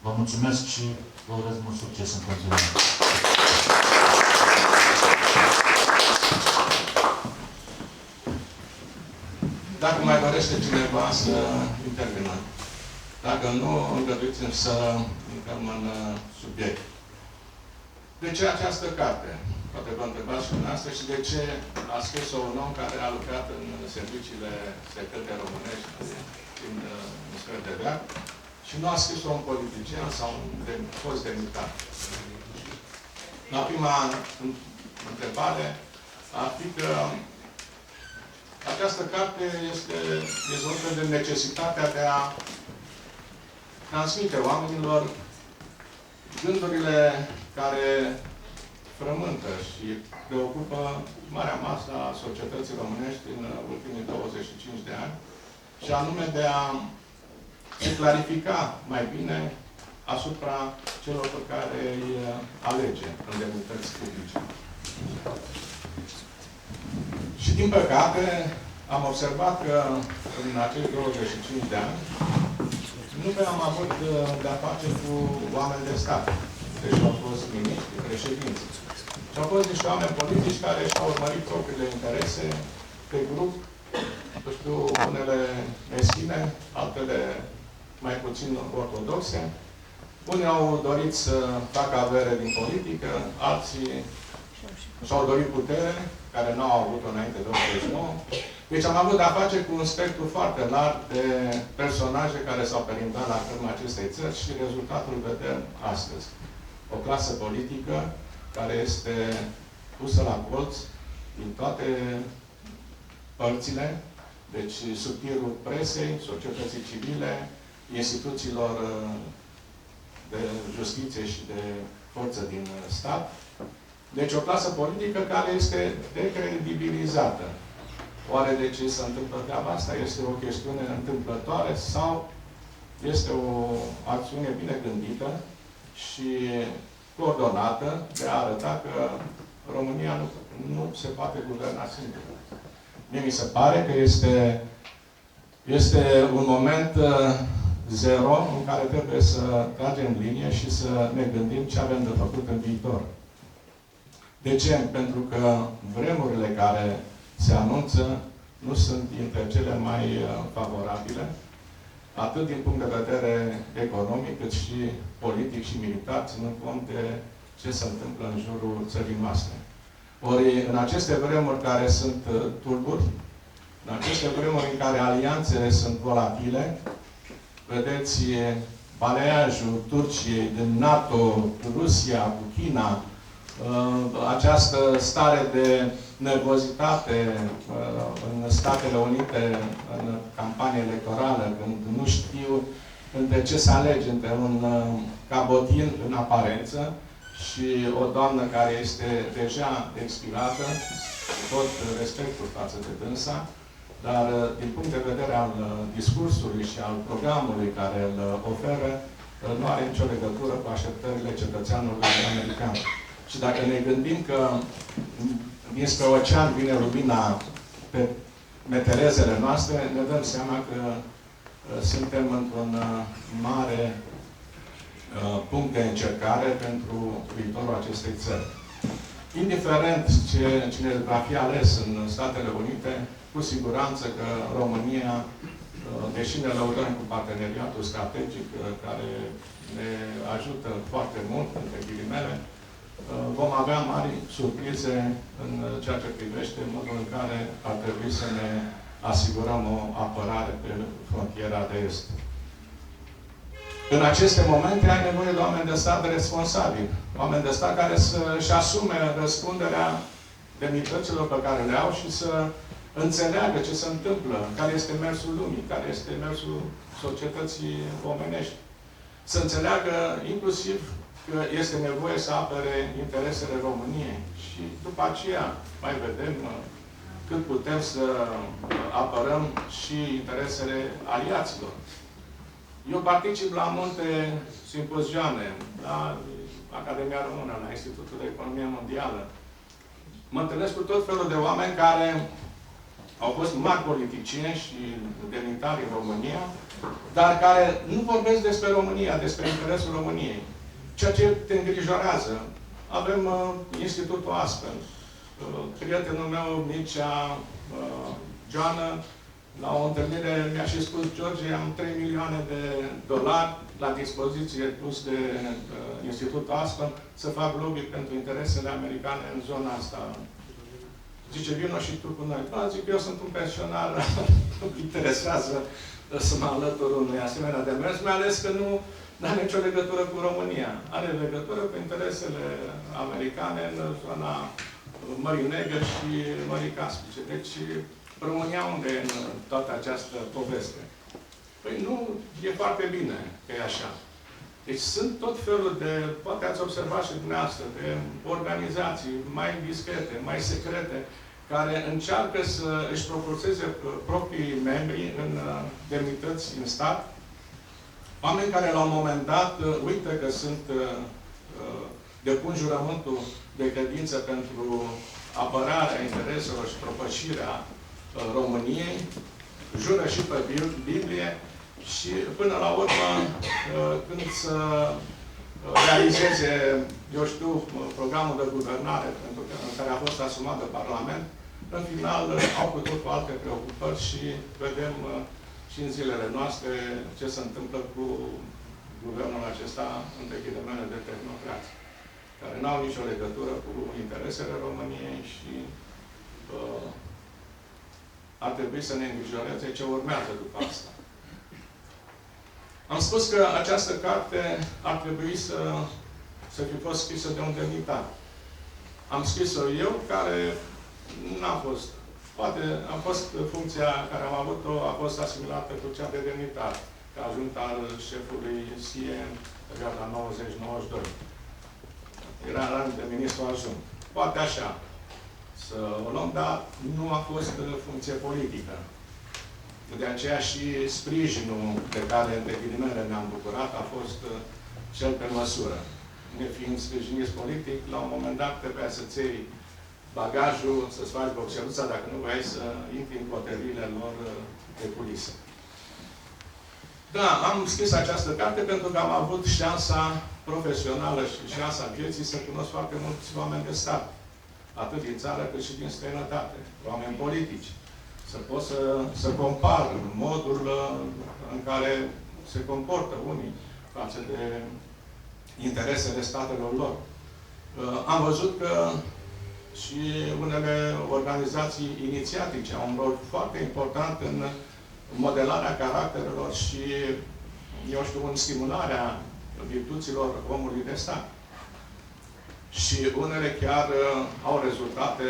Vă mulțumesc și vă urez mult succes în continuare. Dacă mai dorește cineva să intervină. Dacă nu, îngăduiți-mi să intrăm în subiect. De ce această carte? Poate vă întrebați și dumneavoastră și de ce a scris-o un om care a lucrat în serviciile secrete românești din Ministerul de Veac și nu a scris-o un politician sau un fost demnitar. La prima întrebare ar fi că această carte este dezvoltată de necesitatea de a transmite oamenilor gândurile care frământă și preocupă marea masă a societății românești în ultimii 25 de ani, și anume de a se clarifica mai bine asupra celor pe care îi alege în demnități publice. Și din păcate am observat că în acești 25 de ani nu prea am avut de-a face cu oameni de stat. Deci au fost miniștri, președinți. Și au fost niște oameni politici care și-au urmărit propriile interese pe grup, știu, unele meschine, altele mai puțin ortodoxe. Unii au dorit să facă avere din politică, alții și-au dorit putere, care nu au avut-o înainte de 89. Deci am avut de-a face cu un spectru foarte larg de personaje care s-au perindat la cârma acestei țări și rezultatul vedem astăzi. O clasă politică care este pusă la colț din toate părțile, deci sub tirul presei, societății civile, instituțiilor de justiție și de forță din stat. Deci o clasă politică care este decredibilizată. Oare de ce se întâmplă treaba asta? Este o chestiune întâmplătoare sau este o acțiune bine gândită și coordonată de a arăta că România nu se poate guverna singură? Mie mi se pare că este un moment zero în care trebuie să tragem linie și să ne gândim ce avem de făcut în viitor. De ce? Pentru că vremurile care se anunță nu sunt dintre cele mai favorabile, atât din punct de vedere economic, cât și politic și militar, ținând cont de ce se întâmplă în jurul țării noastre. Ori, în aceste vremuri care sunt tulburi, în aceste vremuri în care alianțele sunt volatile, vedeți baleajul Turciei din NATO, Rusia, cu China, această stare de nervozitate în Statele Unite, în campanie electorală, când nu știu între ce să alege, între un cabotin în aparență și o doamnă care este deja expirată, tot respectul față de dânsa, dar din punct de vedere al discursului și al programului care îl oferă, nu are nicio legătură cu așteptările cetățeanului american. Și dacă ne gândim că dinspre ocean vine lumina pe meterezele noastre, ne dăm seama că suntem într-un mare punct de încercare pentru viitorul acestei țări. Indiferent cine va fi ales în Statele Unite, cu siguranță că România, deși ne lăudăm cu parteneriatul strategic care ne ajută foarte mult, între ghilimele, vom avea mari surprize în ceea ce privește modul în care ar trebui să ne asigurăm o apărare pe frontiera de est. În aceste momente ai nevoie de oameni de stat responsabili, oameni de stat care să-și asume răspunderea demnităților pe care le au și să înțeleagă ce se întâmplă, care este mersul lumii, care este mersul societății omenești. Să înțeleagă inclusiv că este nevoie să apere interesele României. Și după aceea mai vedem cât putem să apărăm și interesele aliaților. Eu particip la multe simpozioane, la Academia Română, la Institutul de Economie Mondială. Mă întâlnesc cu tot felul de oameni care au fost mari politicieni și demnitari în România, dar care nu vorbesc despre România, despre interesul României. Ceea ce te îngrijorează. Avem Institutul Aspen. Prietenul meu, Mircea Joană, la o întâlnire mi-a și spus: George, am 3 milioane de dolari la dispoziție pus de Institutul Aspen să fac lobby pentru interesele americane în zona asta. Zice, vină și tu cu noi. Da, zic, eu sunt un pensionar, nu interesează să mă alătur unui asemenea demers, mai ales că nu are nicio legătură cu România. Are legătură cu interesele americane în zona Mării Negre și Mării Caspice. Deci, România unde e în toată această poveste? Păi nu, e foarte bine că e așa. Deci sunt tot felul de, poate ați observat și dumneavoastră, de organizații mai discrete, mai secrete, care încearcă să își propulseze proprii membri în demnități în stat. Oameni care la un moment dat uită că sunt depun jurământul de credință pentru apărarea intereselor și propășirea României, jură și pe Biblie și până la urmă, când să realizeze, eu știu, programul de guvernare pentru care a fost asumat de Parlament, în final au cu totul alte preocupări și vedem și în zilele noastre ce se întâmplă cu guvernul acesta, între ghilimele, de tehnocrați, care n-au nicio legătură cu interesele României și ar trebui să ne îngrijoreze ce urmează după asta. Am spus că această carte ar trebui să fi fost scrisă de un demnitar. Am scris-o eu, care n-a fost. Poate a fost funcția care am avut-o, a fost asimilată cu cea de demnitar, ca ajunct al șefului SIE în perioada 90-92. Era în rang de ministru adjunct. Poate așa să o luăm, dar nu a fost funcție politică. De aceea și sprijinul de care, între ghilimele, ne-am bucurat a fost cel pe măsură. Nefiind sprijiniți politic, la un moment dat trebuia să-ți iei bagajul, să-ți faci boxeluța, dacă nu vrei să intri în coteriile lor de culise. Da, am scris această carte pentru că am avut șansa profesională și șansa vieții să cunosc foarte mulți oameni de stat. Atât din țară cât și din străinătate. Oameni politici. Să pot să compar modul în care se comportă unii față de interesele statelor lor. Am văzut că și unele organizații inițiatice au un rol foarte important în modelarea caracterelor și, eu știu, în stimularea virtuților omului de stat. Și unele chiar au rezultate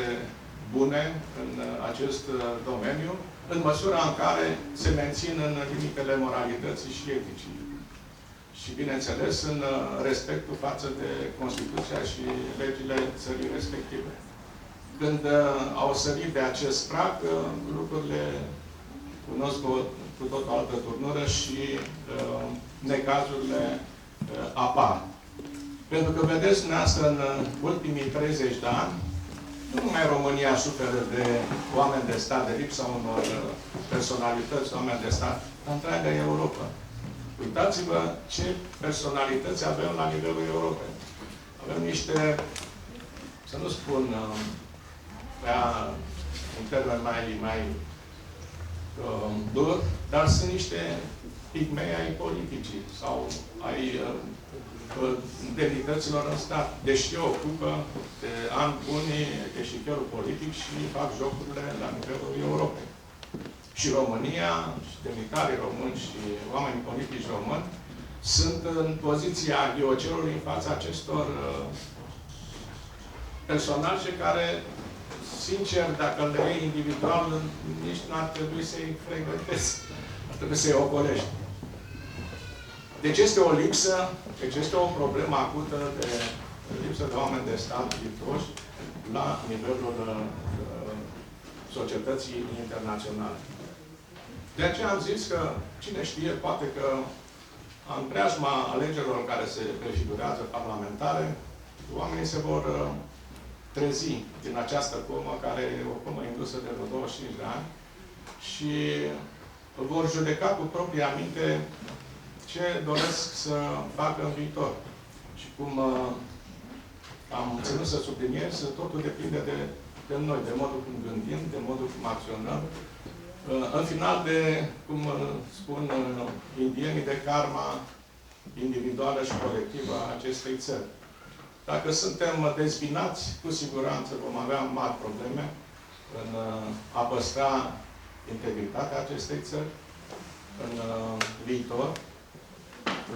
bune în acest domeniu, în măsura în care se mențin în limitele moralității și eticii. Și, bineînțeles, în respectul față de Constituția și legile țării respective. Când au sărit de acest prag, lucrurile cunosc cu tot o altă turnură și necazurile apar. Pentru că, vedeți, dumneavoastră, în ultimii 30 de ani, nu numai România suferă de oameni de stat, de lipsa unor personalități, oameni de stat, dar întreaga Europa. Uitați-vă ce personalități avem la nivelul Europei. Avem niște, să nu spun un termen mai dur, dar sunt niște pigmei ai politicii sau ai demnităților în stat, deși ocupă de ani buni eșichierul politic și fac jocurile la nivelul Europei. Și România, și demnitarii români și oamenii politici români sunt în poziția ghiocelului în fața acestor personaje care, sincer, dacă le iei individual, nici nu ar trebui să-i frecventezi. Ar trebui să-i ocolești. Deci este o lipsă, deci este o problemă acută de lipsă de oameni de stat virtuoși la nivelul societății internaționale. De aceea am zis că, cine știe, poate că în preajma alegerilor care se prefigurează parlamentare, oamenii se vor trezi din această comă, care e o comă indusă de vreo 25 de ani, și vor judeca cu propria minte ce doresc să facă în viitor. Și cum am ținut să subliniez, totul depinde de noi, de modul cum gândim, de modul cum acționăm, în final de, cum spun indienii, de karma individuală și colectivă a acestei țări. Dacă suntem dezbinați, cu siguranță vom avea mari probleme în a păstra integritatea acestei țări în viitor.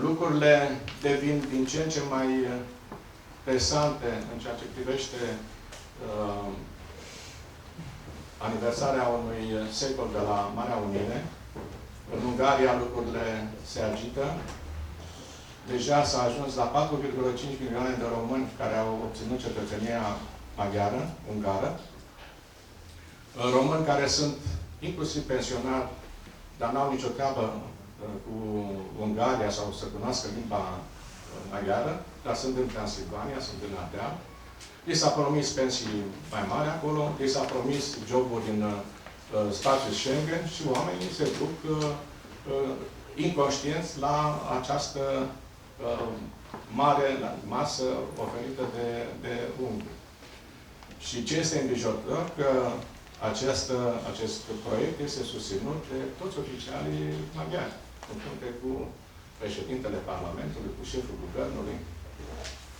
Lucrurile devin din ce în ce mai presante în ceea ce privește aniversarea unui secol de la Marea Unire. În Ungaria lucrurile se agită. Deja s-a ajuns la 4,5 milioane de români care au obținut cetățenia maghiară, ungară. Români care sunt inclusiv pensionari, dar n-au nicio treabă cu Ungaria sau să cunoască limba maghiară, dar sunt în Transilvania, sunt în Ardeal. Li s-a promis pensii mai mari acolo, li s-a promis joburi în spațiul Schengen și oamenii se duc inconștienți la această mare masă oferită de unguri. Și ce este îngrijorător, că acest proiect este susținut de toți oficialii maghiari, în frunte cu președintele Parlamentului, cu șeful Guvernului.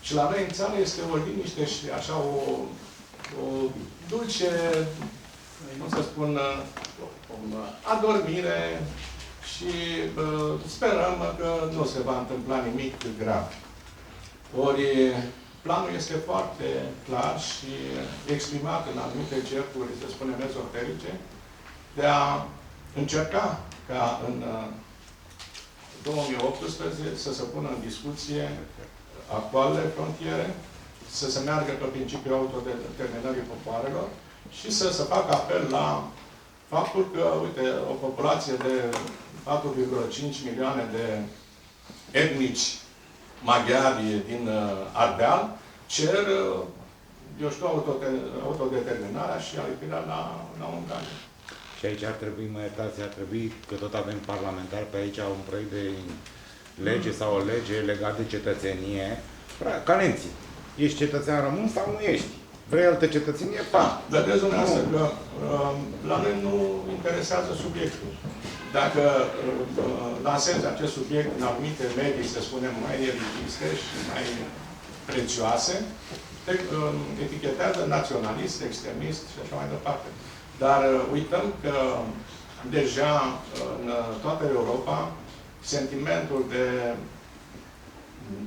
Și la noi în țară este o liniște și așa o dulce, cum să spun, adormire și sperăm că nu se va întâmpla nimic grav. Ori planul este foarte clar și exprimat în anumite cercuri, să spunem, ezoterice, de a încerca ca în 2018 să se pună în discuție actualele frontiere, să se meargă pe principiul autodeterminării popoarelor și să se facă apel la faptul că, uite, o populație de 4,5 milioane de etnici maghiari din Ardeal cer, eu știu, autodeterminarea și alipirea la Ungaria. Și aici ar trebui, mă iertați, ar trebui, că tot avem parlamentari pe aici, un proiect de lege sau o lege legat de cetățenie. Calenții. Ești cetățean român sau nu ești? Vrei altă cetățenie? Vedeți dumneavoastră că la noi nu interesează subiectul. Dacă lansezi acest subiect în anumite medii, să spunem, mai elitiste și mai prețioase, te etichetează naționalist, extremist și așa mai departe. Dar uităm că deja în toată Europa sentimentul de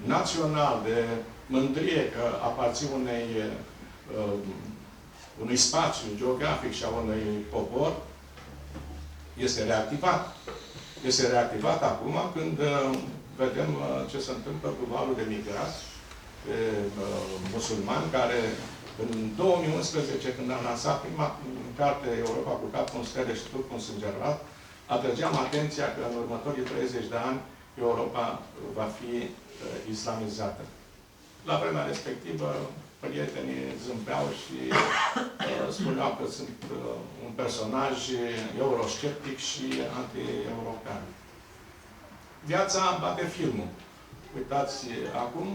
național, de mândrie că aparții unui spațiu geografic și a unui popor este reactivat. Este reactivat acum când vedem ce se întâmplă cu valul de migrați musulmani care în 2011, când am lansat prima carte Europa cu cap în stele și tot cum sângerat, atrăgeam atenția că în următorii 30 de ani Europa va fi islamizată. La vremea respectivă, prietenii zâmbeau și spuneau că sunt un personaj eurosceptic și anti-european. Viața bate filmul. Uitați, acum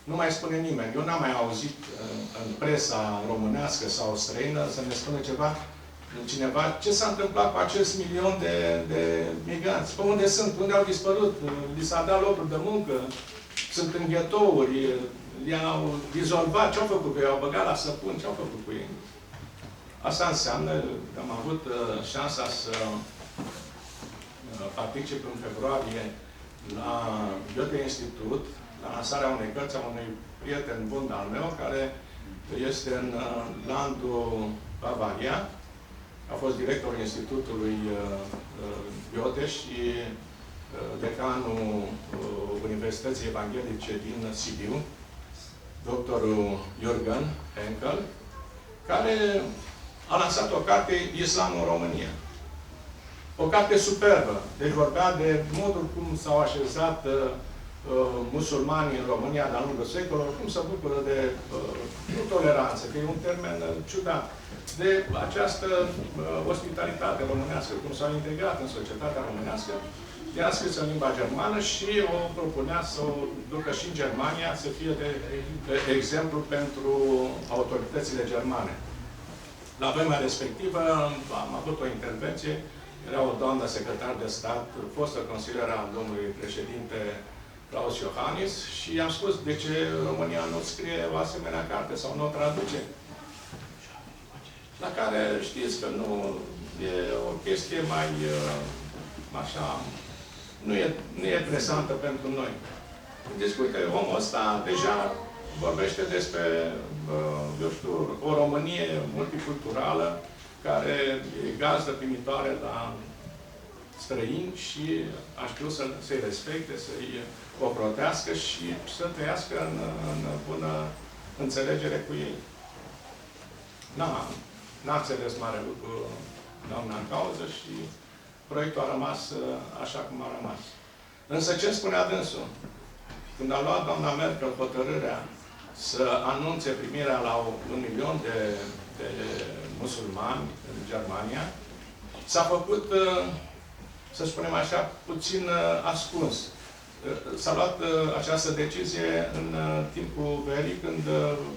nu mai spune nimeni. Eu n-am mai auzit în presa românească sau străină să ne spună cineva ce s-a întâmplat cu acest milion de migranți. Pe unde sunt? Unde au dispărut? Li s-a dat locuri de muncă? sunt în ghetouri, i-au dizolvat, ce-au făcut cu ei? Au băgat la săpun, ce-au făcut cu ei? Asta înseamnă că am avut șansa să particip în februarie la Goethe Institut, la lansarea unei cărți a unui prieten bun al meu, care este în landul Bavaria. A fost directorul Institutului Goethe și decanul Universității Evanghelice din Sibiu, doctorul Jürgen Henkel, care a lansat o carte, Islamul în România. O carte superbă. Deci vorbea de modul cum s-au așezat musulmanii în România de-a lungul secolelor, cum se bucură de nu toleranță, că e un termen ciudat, de această ospitalitate românească, cum s-au integrat în societatea românească. Ea a scris în limba germană și o propunea să o ducă și în Germania, să fie de exemplu pentru autoritățile germane. La vremea respectivă am avut o intervenție, era o doamnă secretar de stat, fostă consilieră a domnului președinte Klaus Iohannis, și i-am spus de ce România nu scrie o asemenea carte sau nu o traduce. La care știți că nu e o chestie mai așa, nu e presantă pentru noi. Deci, uite, omul ăsta deja vorbește despre, eu știu, o Românie multiculturală, care e gazdă primitoare la străini și aș vrea să-i respecte, să-i ocrotească și să trăiască în bună înțelegere cu ei. N-a înțeles mare lucru doamna în cauză și proiectul a rămas așa cum a rămas. Însă ce spunea dânsul? Când a luat doamna Merkel hotărârea să anunțe primirea la 1 milion de musulmani în Germania, s-a făcut, să spunem așa, puțin ascuns. S-a luat această decizie în timpul verii, când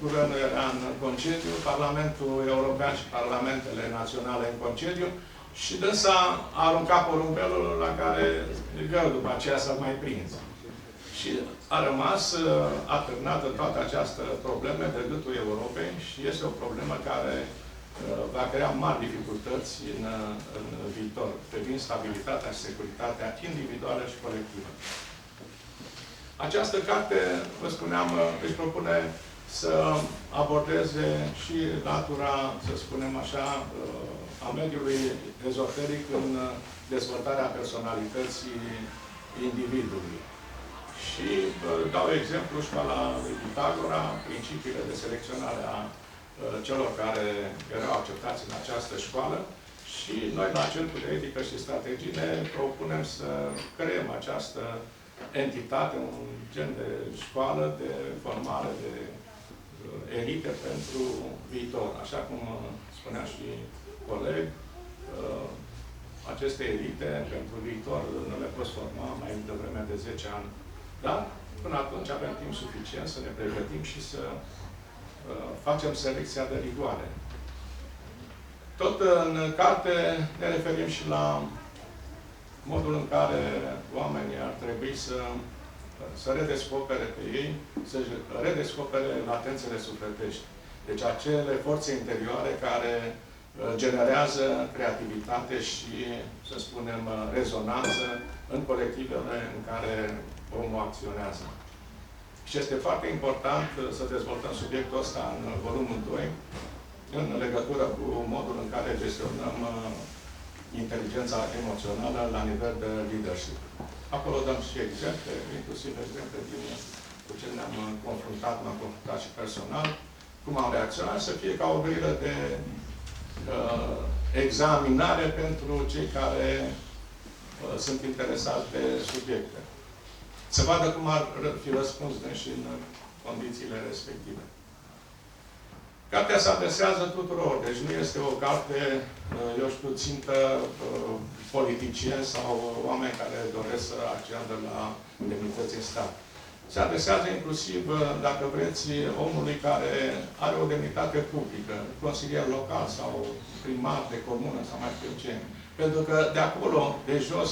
guvernul era în concediu, Parlamentul European și Parlamentele Naționale în concediu, și dânsa a aruncat porumbelul la care greu după aceea s-a mai prins. Și a rămas atârnată toată această problemă de gâtul Europei și este o problemă care va crea mari dificultăți în viitor, privind stabilitatea și securitatea individuală și colectivă. Această carte, vă spuneam, își propune să abordeze și latura, să spunem așa, a mediului ezoteric în dezvoltarea personalității individului. Și dau exemplu școala lui Pitagora, principiile de selecționare a celor care erau acceptați în această școală, și noi la Centrul de Etică și Strategii ne propunem să creăm această entitate, un gen de școală de formare de elite pentru viitor. Așa cum spunea și coleg, aceste elite pentru viitor nu le poți forma mai devreme de 10 ani. Dar până atunci avem timp suficient să ne pregătim și să facem selecția de rigoare. Tot în carte ne referim și la modul în care oamenii ar trebui să redescopere pe ei, să redescopere latențele sufletești. Deci acele forțe interioare care generează creativitate și, să spunem, rezonanță în colectivele în care omul acționează. Și este foarte important să dezvoltăm subiectul ăsta în volumul 2, în legătură cu modul în care gestionăm inteligența emoțională la nivel de leadership. Acolo dăm și exemple, inclusiv exemple cu ce ne-am confruntat, m-am confruntat și personal, cum am reacționat, să fie ca o grilă de examinare pentru cei care sunt interesați de subiecte. Să vadă cum ar fi răspuns și în condițiile respective. Cartea se adresează tuturor, deci nu este o carte, eu știu, țintă politicieni sau oameni care doresc să acceadă la demnități în stat. Se adresează inclusiv, dacă vreți, omului care are o demnitate publică, consilier local sau primar de comună sau mai știu ce. Pentru că de acolo, de jos,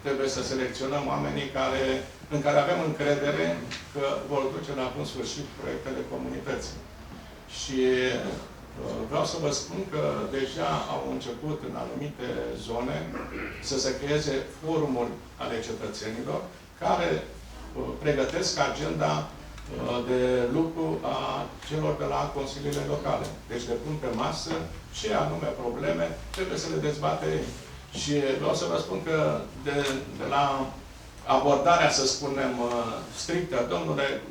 trebuie să selecționăm oamenii în care avem încredere că vor duce la bun sfârșit proiectele comunității. Și vreau să vă spun că deja au început în anumite zone să se creeze forumuri ale cetățenilor care pregătesc agenda de lucru a celor de la consiliile locale. Deci le pun pe masă ce anume probleme trebuie să le dezbate ei. Și vreau să vă spun că de la abordarea, să spunem, strictă, domnule,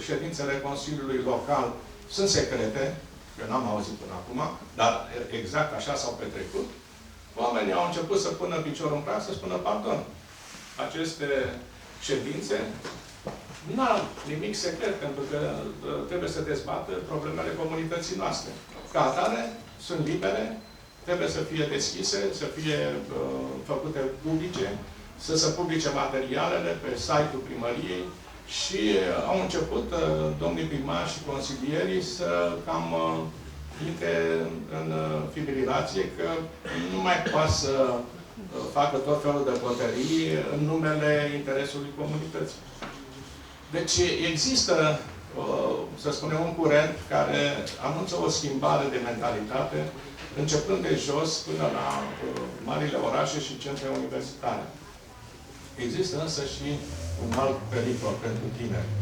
ședințele Consiliului Local sunt secrete, eu n-am auzit până acum, dar exact așa s-au petrecut. Oamenii au început să pună piciorul în prag, să spună, pardon, aceste ședințe n-au nimic secret, pentru că trebuie să dezbată problemele comunității noastre. Ca atare, sunt libere, trebuie să fie deschise, să fie făcute publice, să se publice materialele pe site-ul primăriei și au început domnii primari și consilierii să cam intre în fibrilație că nu mai poate să facă tot felul de bătării în numele interesului comunității. Deci există, să spunem, un curent care anunță o schimbare de mentalitate, începând de jos până la marile orașe și centre universitare. Există însă și un alt pericol pentru tineri,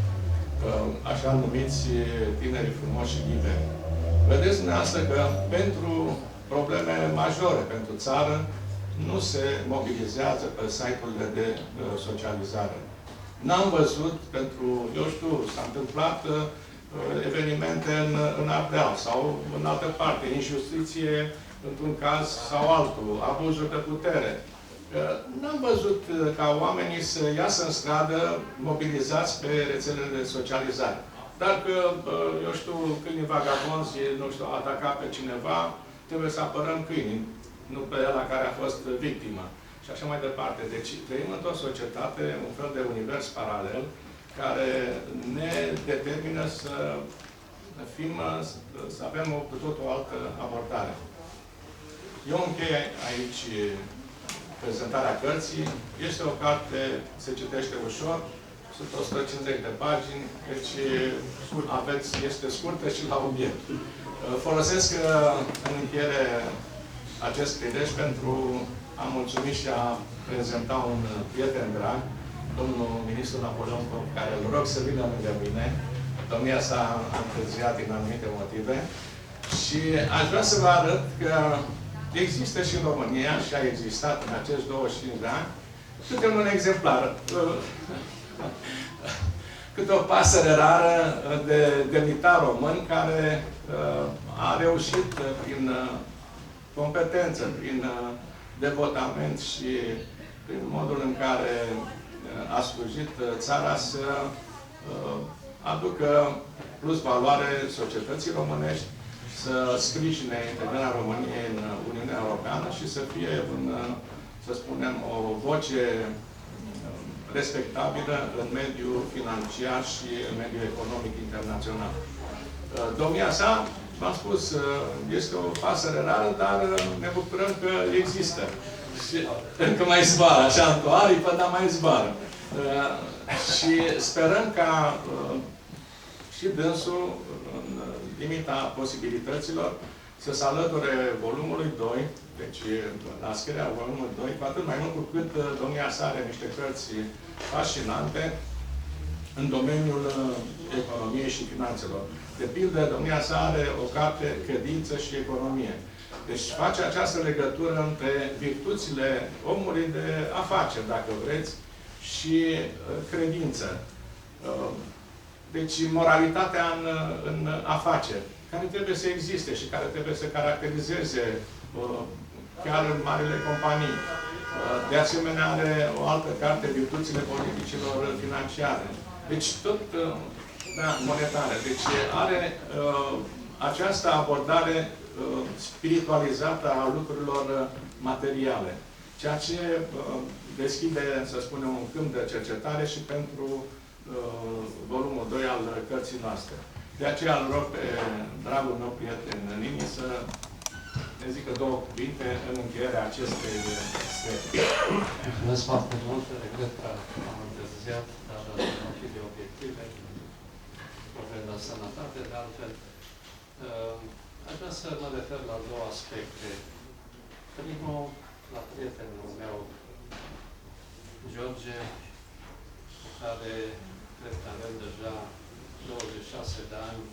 așa numiți tinerii frumoși și liberi. Vedeți dumneavoastră că pentru probleme majore pentru țară nu se mobilizează pe site-urile de socializare. N-am văzut pentru, eu știu, s-a întâmplat evenimente în Ardeal sau în altă parte, injustiție într-un caz sau altul, abuzuri de putere. N-am văzut ca oamenii să iasă în stradă mobilizați pe rețelele de socializare. Dacă, eu știu, câinii vagabonzi, nu știu, ataca pe cineva, trebuie să apărăm câinii, nu pe ăla care a fost victimă. Și așa mai departe. Deci trăim într-o societate, un fel de univers paralel, care ne determină să avem cu tot o altă abordare. Eu închei aici prezentarea cărții. Este o carte, se citește ușor, sunt 150 de pagini, deci este scurtă și la obiect. Folosesc în încheiere acest prilej pentru a mulțumi și a prezenta un prieten drag, domnul ministru Napoleon Pop, care îl rog să vină lângă mine. Domnia s-a întârziat din anumite motive. Și aș vrea să vă arăt că există și în România, și a existat în acești 25 de ani, câte un exemplar, câte o pasăre rară de demnitar român care a reușit prin competență, prin devotament și prin modul în care a slujit țara să aducă plus valoare societății românești, să sprijine integrarea României în Uniunea Europeană și să fie, să spunem, o voce respectabilă în mediul financiar și în mediul economic internațional. Domnia sa, v-am spus, este o pasăre rară, dar ne bucurăm că există. Și încă mai zboară, așa, într-o aripă, dar mai zboară. Și sperăm ca și dânsul, în limita posibilităților, să se alăture volumului 2, deci la scrierea volumului 2, cu atât mai mult cu cât domnia sa are niște cărți fascinante în domeniul economiei și finanțelor. De pildă, domnia sa are o carte Credință și Economie. Deci face această legătură între virtuțile omului de afaceri, dacă vreți, și credință. Deci moralitatea în afaceri, care trebuie să existe și care trebuie să caracterizeze chiar în marile companii. De asemenea, are o altă carte, Virtuțile politicilor financiare. Deci tot monetare. Deci are această abordare spiritualizată a lucrurilor materiale. Ceea ce deschide, să spunem, un câmp de cercetare și pentru volumul 2 al cărții noastre. De aceea îl rog pe dragul meu prieten Nini să ne zică două cuvinte în încheierea acestei serii. Mulțumesc foarte mult, regret că am întârziat, dar am fi de obiective, probleme la sănătate, de altfel. Aș vrea să mă refer la două aspecte. Primul, la prietenul meu, George, cu care cred că avem deja 26 de ani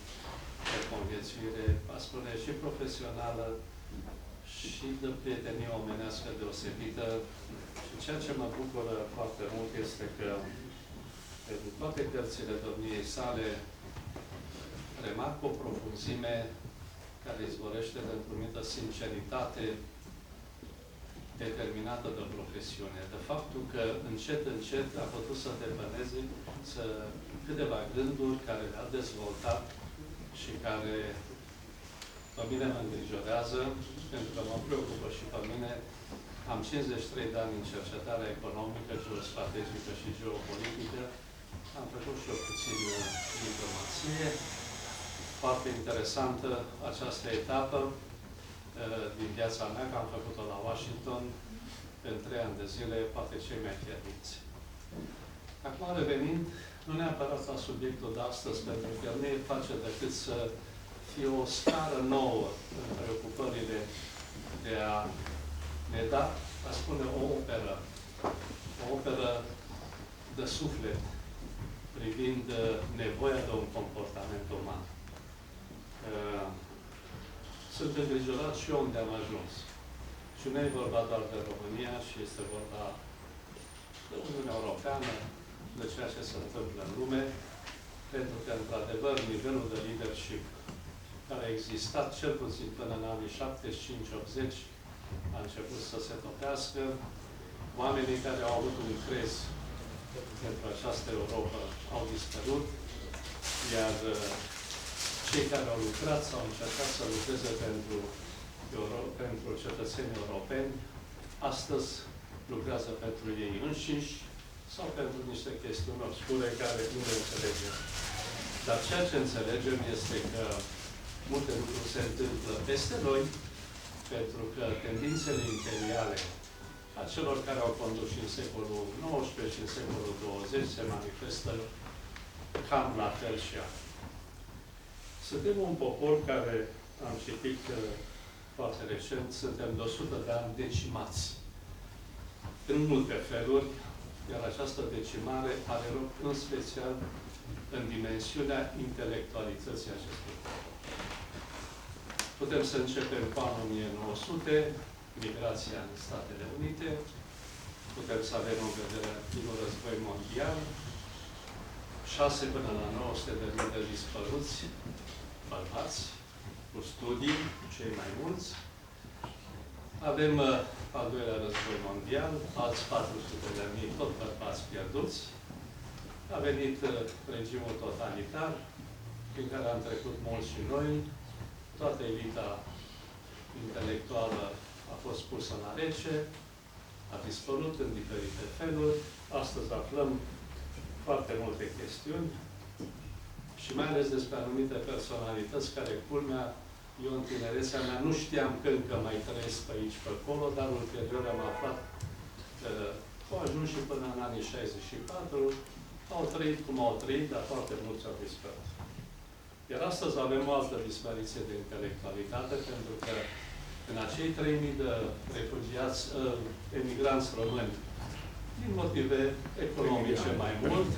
de conviețuire, a spune, și profesională, și de prietenie omenească deosebită. Și ceea ce mă bucură foarte mult este că în toate cărțile domniei sale remarc o profunzime care izvorăște dintr-o anumită sinceritate determinată de profesiune. De faptul că încet, încet a putut să depăneze câteva gânduri care le-a dezvoltat și care pe mine mă îngrijorează, pentru că mă preocupă și pe mine. Am 53 de ani în cercetarea economică, geostrategică și geopolitică. Am făcut și eu puțin diplomație. Foarte interesantă această etapă din viața mea, că am făcut-o la Washington în 3 ani de zile, poate cei mai fierbiți. Acum, revenind, nu neapărat la subiectul de astăzi, pentru că el nu face decât să fie o scară nouă în preocupările de a ne da, a spune, o operă de suflet privind nevoia de un comportament uman. Sunt îngrijorat și eu unde am ajuns. Și nu e vorba doar de România, și este vorba de Uniunea Europeană, de ceea ce se întâmplă în lume, pentru că, într-adevăr, nivelul de leadership care a existat cel puțin până în anii 75-80 a început să se topească. Oamenii care au avut un crez pentru această Europa au dispărut, iar cei care au lucrat sau au încercat să lucreze pentru cetățenii europeni, astăzi lucrează pentru ei înșiși sau pentru niște chestiuni obscure care nu le înțelegem. Dar ceea ce înțelegem este că multe lucruri se întâmplă peste noi, pentru că tendințele imperiale a celor care au condus în secolul XIX și în secolul XX se manifestă cam la fel și acum. Suntem un popor care, am citit foarte recent, suntem de 100 de ani decimați. În multe feluri, iar această decimare are loc în special în dimensiunea intelectualității acestui popor. Putem să începem cu anul 1900, migrația în Statele Unite, putem să avem în vedere primul război mondial, 6 până la 900.000 de dispăruți, bărbați, cu studii, cei mai mulți. Avem al doilea război mondial, alți 400.000, tot bărbați pierduți. A venit regimul totalitar, prin care am trecut mulți și noi. Toată elita intelectuală a fost pusă la rece, a dispărut în diferite feluri. Astăzi aflăm foarte multe chestiuni și mai ales despre anumite personalități care, culmea, eu în tinerețea mea nu știam că încă mai trăiesc pe aici, pe acolo, dar ulterior am aflat că au ajuns și până în anii 64, au trăit cum au trăit, dar foarte mulți au dispărut. Iar astăzi avem o altă dispariție de intelectualitate, pentru că în acei 3.000 de refugiați, emigranți români, din motive economice mai mult,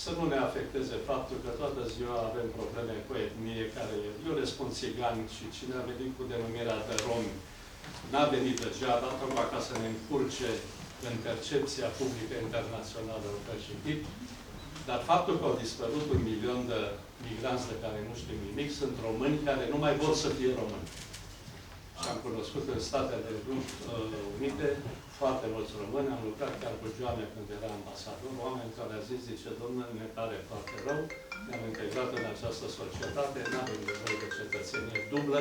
să nu ne afecteze faptul că toată ziua avem probleme cu etnie, care eu răspund țigani și cine a venit cu denumirea de romi, n-a venit degeaba, tocmai ca să ne încurce în percepția publică internațională în fel și tip. Dar faptul că au dispărut 1.000.000 de migranți de care nu știm nimic, sunt români care nu mai vor să fie români. Și am cunoscut în Statele Unite foarte mulți români, am lucrat chiar cu Joane când era ambasador, oameni care au zis, zice, domnule, ne pare foarte rău, ne-am integrat în această societate, nu avem nevoie de cetățenie dublă,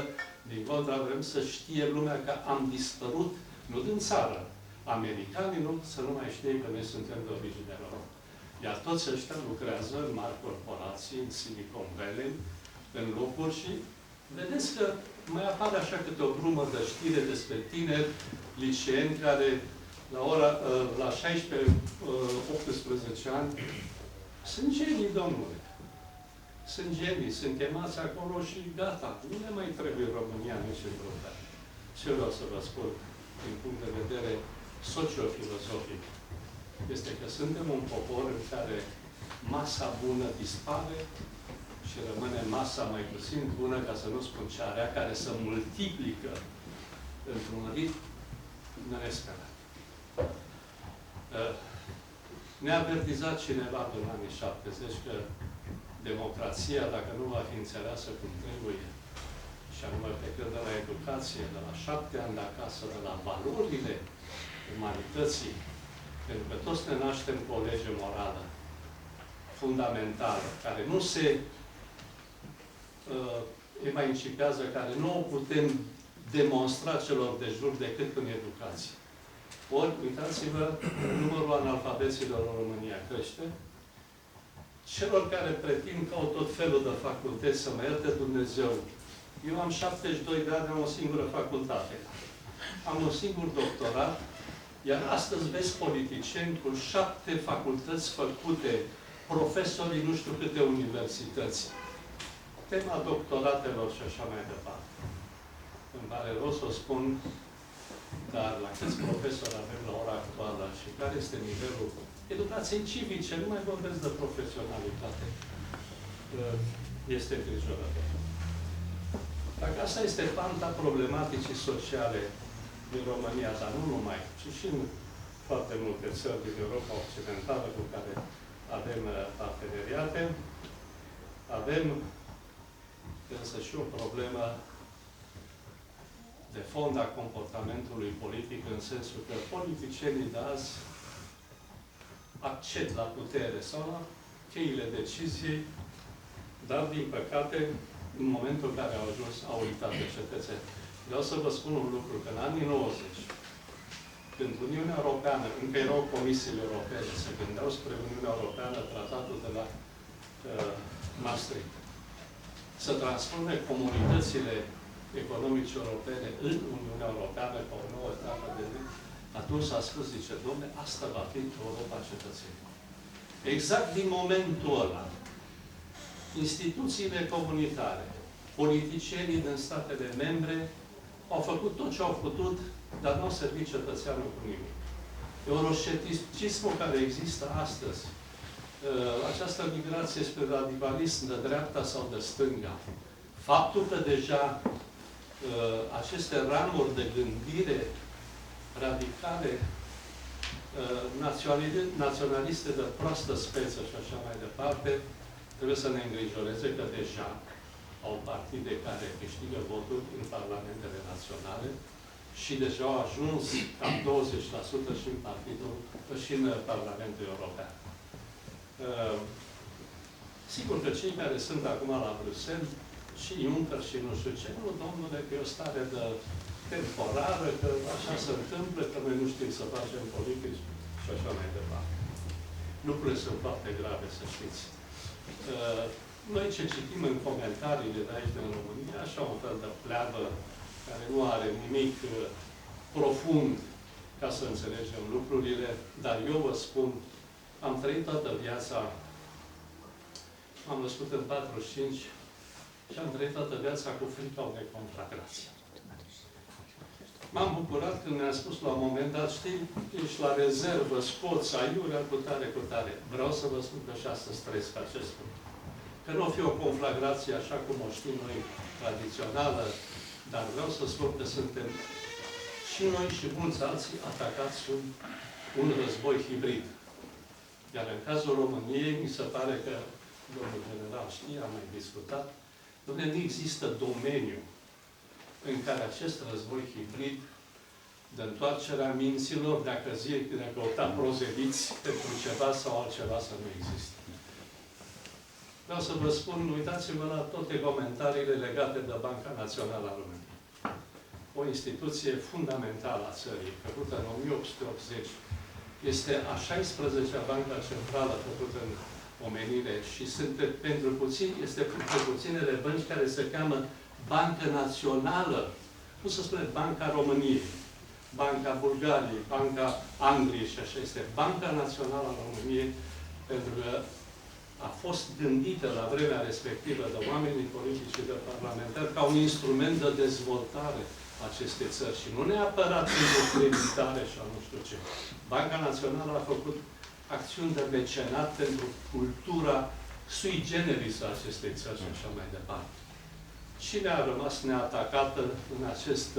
din contră vrem să știe lumea că am dispărut, nu din țară. Americanii să nu mai știe că noi suntem de origine română. Iar toți ăștia lucrează în mari corporații, în Silicon Valley, în locuri și vedeți că mai apare așa câte o brumă de știre despre tineri liceeni care la 16-18 ani sunt genii, domnule. Sunt genii, sunt chemați acolo și gata. Nu ne mai trebuie România nici în vreun fel. Ce vreau să vă spun din punct de vedere sociofilozofic este că suntem un popor în care masa bună dispare și rămâne masa mai puțin bună, ca să nu spun cea rea, care se multiplică într-un ritm nesperat. Ne-a avertizat cineva în anii 70 că democrația, dacă nu va fi înțeleasă cum trebuie, și anume pe când de la educație, de la 7 ani de acasă, de la valorile umanității, pentru că toți ne naștem cu o lege morală fundamentală, care nu se emancipează, care nu o putem demonstra celor de jur decât în educație. Ori, uitați-vă, numărul analfabeților în România crește. Celor care pretind că au tot felul de facultăți, să mă ierte Dumnezeu. Eu am 72 de ani, am o singură facultate. Am un singur doctorat, iar astăzi vezi politicieni cu 7 facultăți făcute, profesorii nu știu câte universități. Tema doctoratelor și așa mai departe. Îmi pare rău să o spun, dar la câți profesori avem la ora actuală și care este nivelul educației civice, nu mai vorbesc de profesionalitate, este îngrijorător. Dacă asta este panta problematicii sociale din România, dar nu numai, ci și în foarte multe țări din Europa Occidentală cu care avem parteneriate, avem însă și o problemă de fond a comportamentului politic, în sensul că politicienii de azi acced la putere sau la cheile deciziei, dar, din păcate, în momentul în care au ajuns, au uitat de cetățeni. Vreau să vă spun un lucru, că în anii 90, când Uniunea Europeană, încă erau comisiile europene, se gândeau spre Uniunea Europeană, tratatul de la Maastricht, să transforme comunitățile economice europene în Uniunea Europeană ca o nouă etapă de zi, atunci s-a spus, zice, dom'le, asta va fi Europa cetățenilor. Exact din momentul ăla, instituțiile comunitare, politicienii din statele membre au făcut tot ce au putut, dar nu au servit cetățeanul cu nimic. Euroscepticismul care există astăzi, această migrație spre radicalism de dreapta sau de stânga, faptul că deja aceste ramuri de gândire radicale, naționaliste de proastă speță și așa mai departe, trebuie să ne îngrijoreze că deja au partide care câștigă voturi în parlamentele naționale și deja au ajuns cam 20% și în Parlamentul European. Sigur că cei care sunt acum la Bruxelles, și Juncker și nu știu ce, nu, domnule, că e o stare de temporară, că așa se întâmplă, că noi nu știm să facem politici și așa mai departe. Lucrurile sunt foarte grave, să știți. Noi ce citim în comentariile de aici din România, așa un fel de pleavă care nu are nimic profund ca să înțelegem lucrurile, dar eu vă spun, am trăit toată viața, m-am născut în 45 și am trăit toată viața cu frica unei conflagrații. M-am bucurat când mi-a spus la un moment dat, știi, ești la rezervă, scoți aiurea cu tare. Vreau să vă spun că și astăzi trăiesc acest lucru. Că nu o fi o conflagrație așa cum o știm noi, tradițională, dar vreau să spun că suntem și noi și mulți alții atacați în un război hibrid. Iar în cazul României, mi se pare că, domnul general știe, am mai discutat, nu există domeniu în care acest război hibrid de întoarcerea minților, dacă căuta prozeliți pentru ceva sau altceva să nu există. Vreau să vă spun, uitați-vă la toate comentariile legate de Banca Națională a României. O instituție fundamentală a țării, făcută în 1880, este a 16-a bancă centrală făcută în omenire și este pentru puținele bănci care se cheamă Bancă Națională, nu se spune Banca României. Banca Bulgariei, Banca Angliei și așa este. Banca Națională a României, pentru că a fost gândită la vremea respectivă de oamenii politici și de parlamentari ca un instrument de dezvoltare a acestei țări și nu neapărat pentru creditare și nu știu ce. Banca Națională a făcut acțiuni de mecenat pentru cultura sui generis a acestei țări și așa mai departe. Cine a rămas neatacată în acest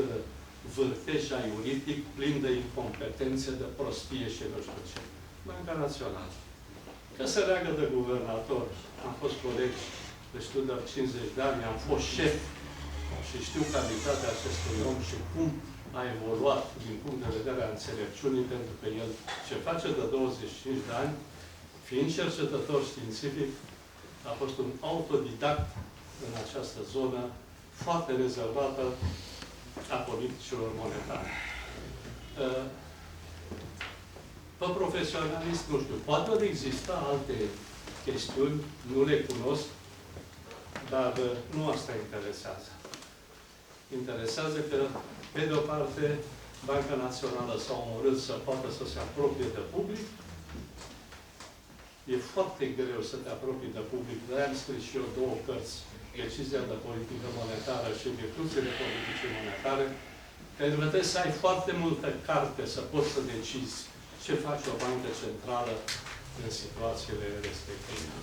vârtej juridic plin de incompetențe, de prostie și nu știu ce? Banca Națională. Că se leagă de guvernator. Am fost colegi de știu de 50 de ani, am fost șef și știu calitatea acestui om și cum a evoluat din punct de vedere a înțelepciunii, pentru că el ce face de 25 de ani, fiind cercetător științific, a fost un autodidact în această zonă foarte rezervată a politicilor monetare. Pe profesionalist, nu știu, poate exista alte chestiuni, nu le cunosc, dar nu asta interesează. Interesează că, pe de o parte, Banca Națională s-a omorât să poată să se apropie de public. E foarte greu să te apropii de public. De-aia am scris și eu 2 cărți, Decizia de politică monetară și Virtuțile politicii monetare, pentru că trebuie să ai foarte multă carte să poți să decizi ce face o bancă centrală în situațiile respective.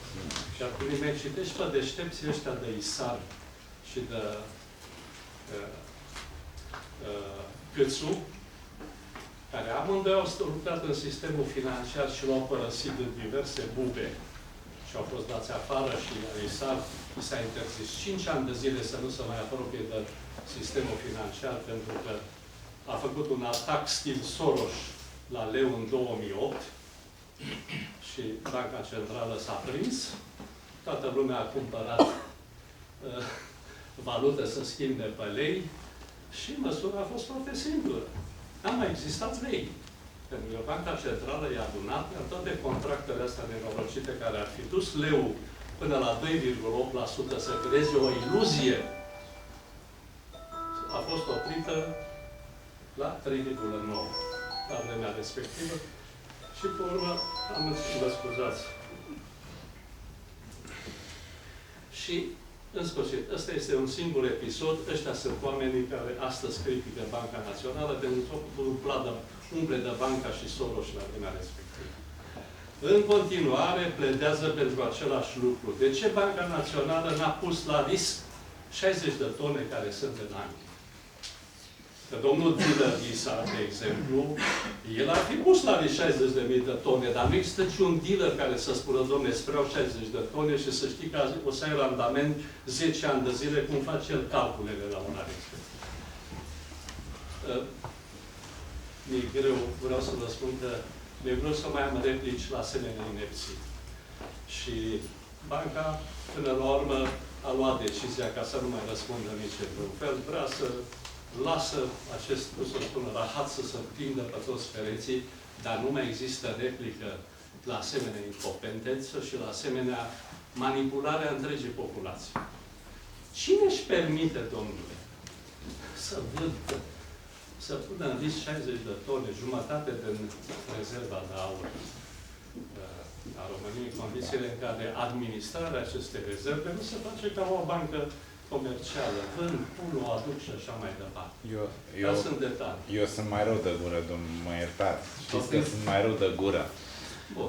Și atunci îi citești pe deștepții ăștia de ISAR și de Câțu, care amândoi au lucrat în sistemul financiar și l-au părăsit în diverse bube și au fost dați afară și ISAR s-a interzis 5 ani de zile să nu se mai apropie de sistemul financiar pentru că a făcut un atac stil Soros la leu în 2008 și Banca Centrală s-a prins. Toată lumea a cumpărat valută să schimbe pe lei și măsura a fost foarte simplă. N-a mai existat lei. Pentru că Banca Centrală i-a adunat în toate contractele astea nenorocite care ar fi dus leu până la 2,8% să creeze o iluzie, a fost oprită la 3,9% la vremea respectivă și, pe urmă, vă scuzați. Și, în sfârșit, ăsta este un singur episod. Ăștia sunt oamenii care astăzi critică Banca Națională pentru că umple de banca și Soros la vremea respectivă. În continuare, pledează pentru același lucru. De ce Banca Națională n-a pus la risc 60 de tone care sunt în Anglia? Că domnul dealer Ghisa, de exemplu, el ar fi pus la 60.000 de tone, dar nu există niciun dealer care să spună, dom'le, vreau 60 de tone și să știi că o să ai randament 10 ani de zile, cum face el calculele la un respectiv. Mi-e greu, vreau să vă spun că mi-e greu să mai am replici la asemenea inepții. Și banca, până la urmă, a luat decizia ca să nu mai răspundă nici în fel. Vrea să lasă acest, cum să spun, rahat să se prindă pe toți pereții, dar nu mai există replică la asemenea incompetență și la asemenea manipularea întregii populații. Cine își permite, domnule, să vândă, să pună în risc 60 de tone, jumătate din rezerva de aur a României, în condițiile în care administrarea acestei rezerve nu se face ca o bancă comercială. Vând, pun, o aduc și așa mai departe. Dar sunt detalii. Eu sunt mai rău de gură, domnul, mă iertați. Știți că sunt mai rău de gură. Bun,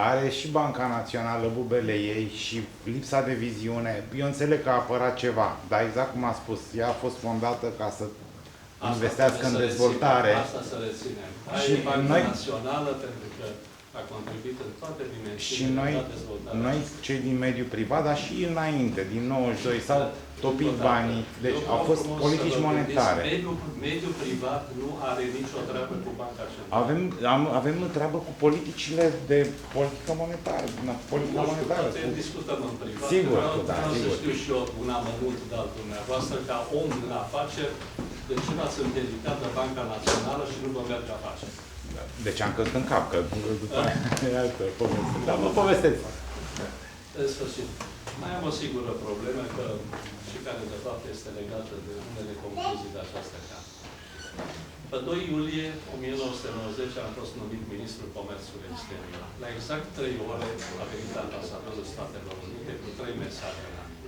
are și Banca Națională bubele ei și lipsa de viziune. Eu înțeleg că a apărat ceva, dar exact cum a spus, ea a fost fondată ca să investească în dezvoltare. Asta să reținem. Și Banca Națională, pentru că a contribuit în toate dimensiunile la dezvoltare. Noi, cei din mediul privat, dar și înainte, din 92, s-au topit banii. Deci au fost politici monetare. Mediul privat nu are nicio treabă cu Banca Centrală. Avem treabă cu politicile de politică monetară. Politica monetară. Discutăm în privat. Sigur, da, vreau sigur. să știu și eu un amănunt de-al dumneavoastră, ca om în afaceri, de ce v-ați împiedicat de Banca Națională și nu vă merge afaceri? Deci am căzut în cap, că după altă poveste. Dar mă povesteți. În sfârșit, mai am o singură problemă, și care de fapt este legată de unele concluzii de această carte. Pe 2 iulie 1990 am fost numit Ministrul Comerțului Exterior. La exact 3 ore a venit ambasadorul Statelor Unite cu 3 mesaje la mine.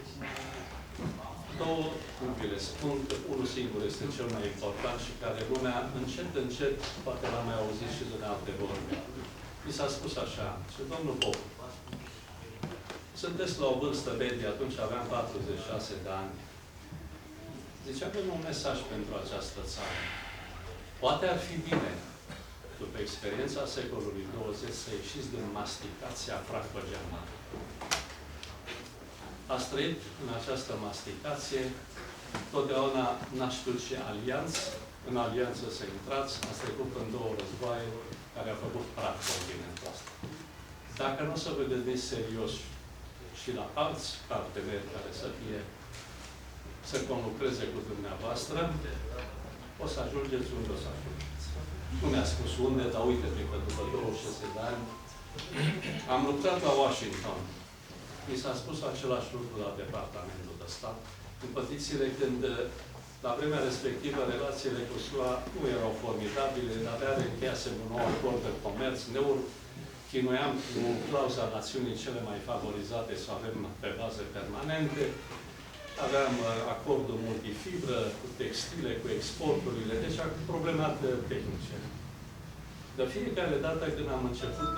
2 le spun că unul singur este cel mai important și care lumea încet, încet, poate l-am mai auzit și din alte vorbe. Mi s-a spus așa, și domnul Pop, sunteți la o vârstă medie, atunci aveam 46 de ani. Zice, avem un mesaj pentru această țară. Poate ar fi bine, după experiența secolului 20, să ieșiți din masticația franco-germană. Ați trăit în această masticație, totdeauna n-ați știut și alianți, în alianță să intrați, ați trecut în 2 războaie care au făcut praf continentul ăsta. Dacă nu o să vă gândiți serios și la alți parteneri care să conlucreze cu dumneavoastră, o să ajungeți unde o să ajungeți. Nu mi-a spus unde, dar uite, că după 26 de ani am lucrat la Washington. Mi s-a spus același lucru la Departamentul de Stat. În condițiile când, la vremea respectivă, relațiile cu SUA nu erau formidabile, dar încheiasem un nou acord de comerț, ne chinuiam cu clauza națiunii cele mai favorizate să avem pe baze permanente. Aveam acordul multifibră, cu textile, cu exporturile, deci probleme tehnice. De fiecare dată când am început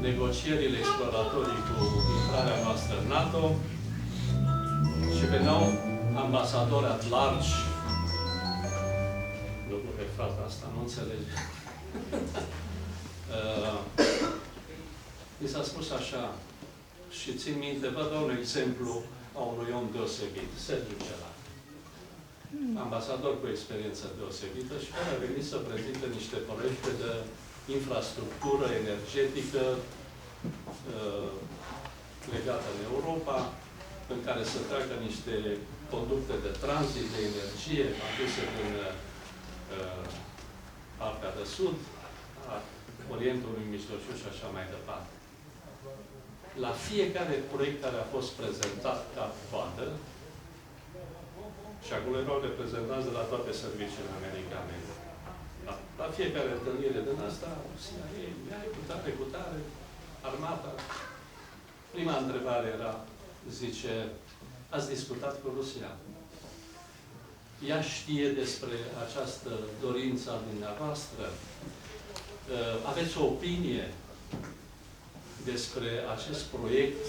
negocierile exploratorii cu intrarea noastră în NATO și veneau ambasadori at large, lucru pe frate asta nu înțelege. Mi s-a spus așa, și țin minte, vă dau un exemplu a unui om deosebit, Sergiu Celar. Ambasador cu experiență deosebită și care a venit să prezinte niște proiecte de infrastructură energetică legată în Europa, în care să treacă niște conducte de tranzit de energie aduse din partea de sud, a Orientului Mijlociu și așa mai departe. La fiecare proiect care a fost prezentat ca coadă, și acolo erau reprezentanți de la toate serviciile americane, la fiecare întâlnire din asta, CIA, cu tare, armata. Prima întrebare era, zice, ați discutat cu Rusia? Ea știe despre această dorință a dumneavoastră? Aveți o opinie despre acest proiect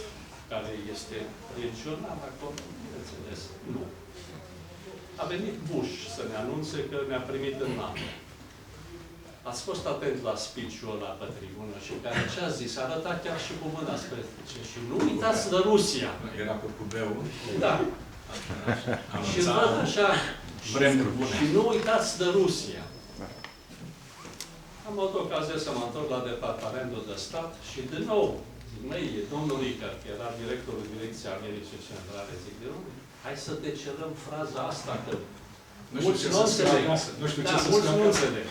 care este regional acolo? Bineînțeles, nu. A venit Bush să ne anunțe că ne-a primit în NATO. Ați fost atent la speech-ul ăla pe tribună și care ce a zis? A arătat chiar și cu mâna spre ce. Și nu uitați de Rusia. Era cu cubeul. Da. Și văd așa. Și nu uitați de Rusia. Am avut ocazia să mă întorc la Departamentul de Stat și din nou, zic, măi, domnul Ricard, că era directorul Direcției Americii Centrale, zic, hai să decelăm fraza asta, că mulți nu înțeleg. Da, mulți nu înțeleg.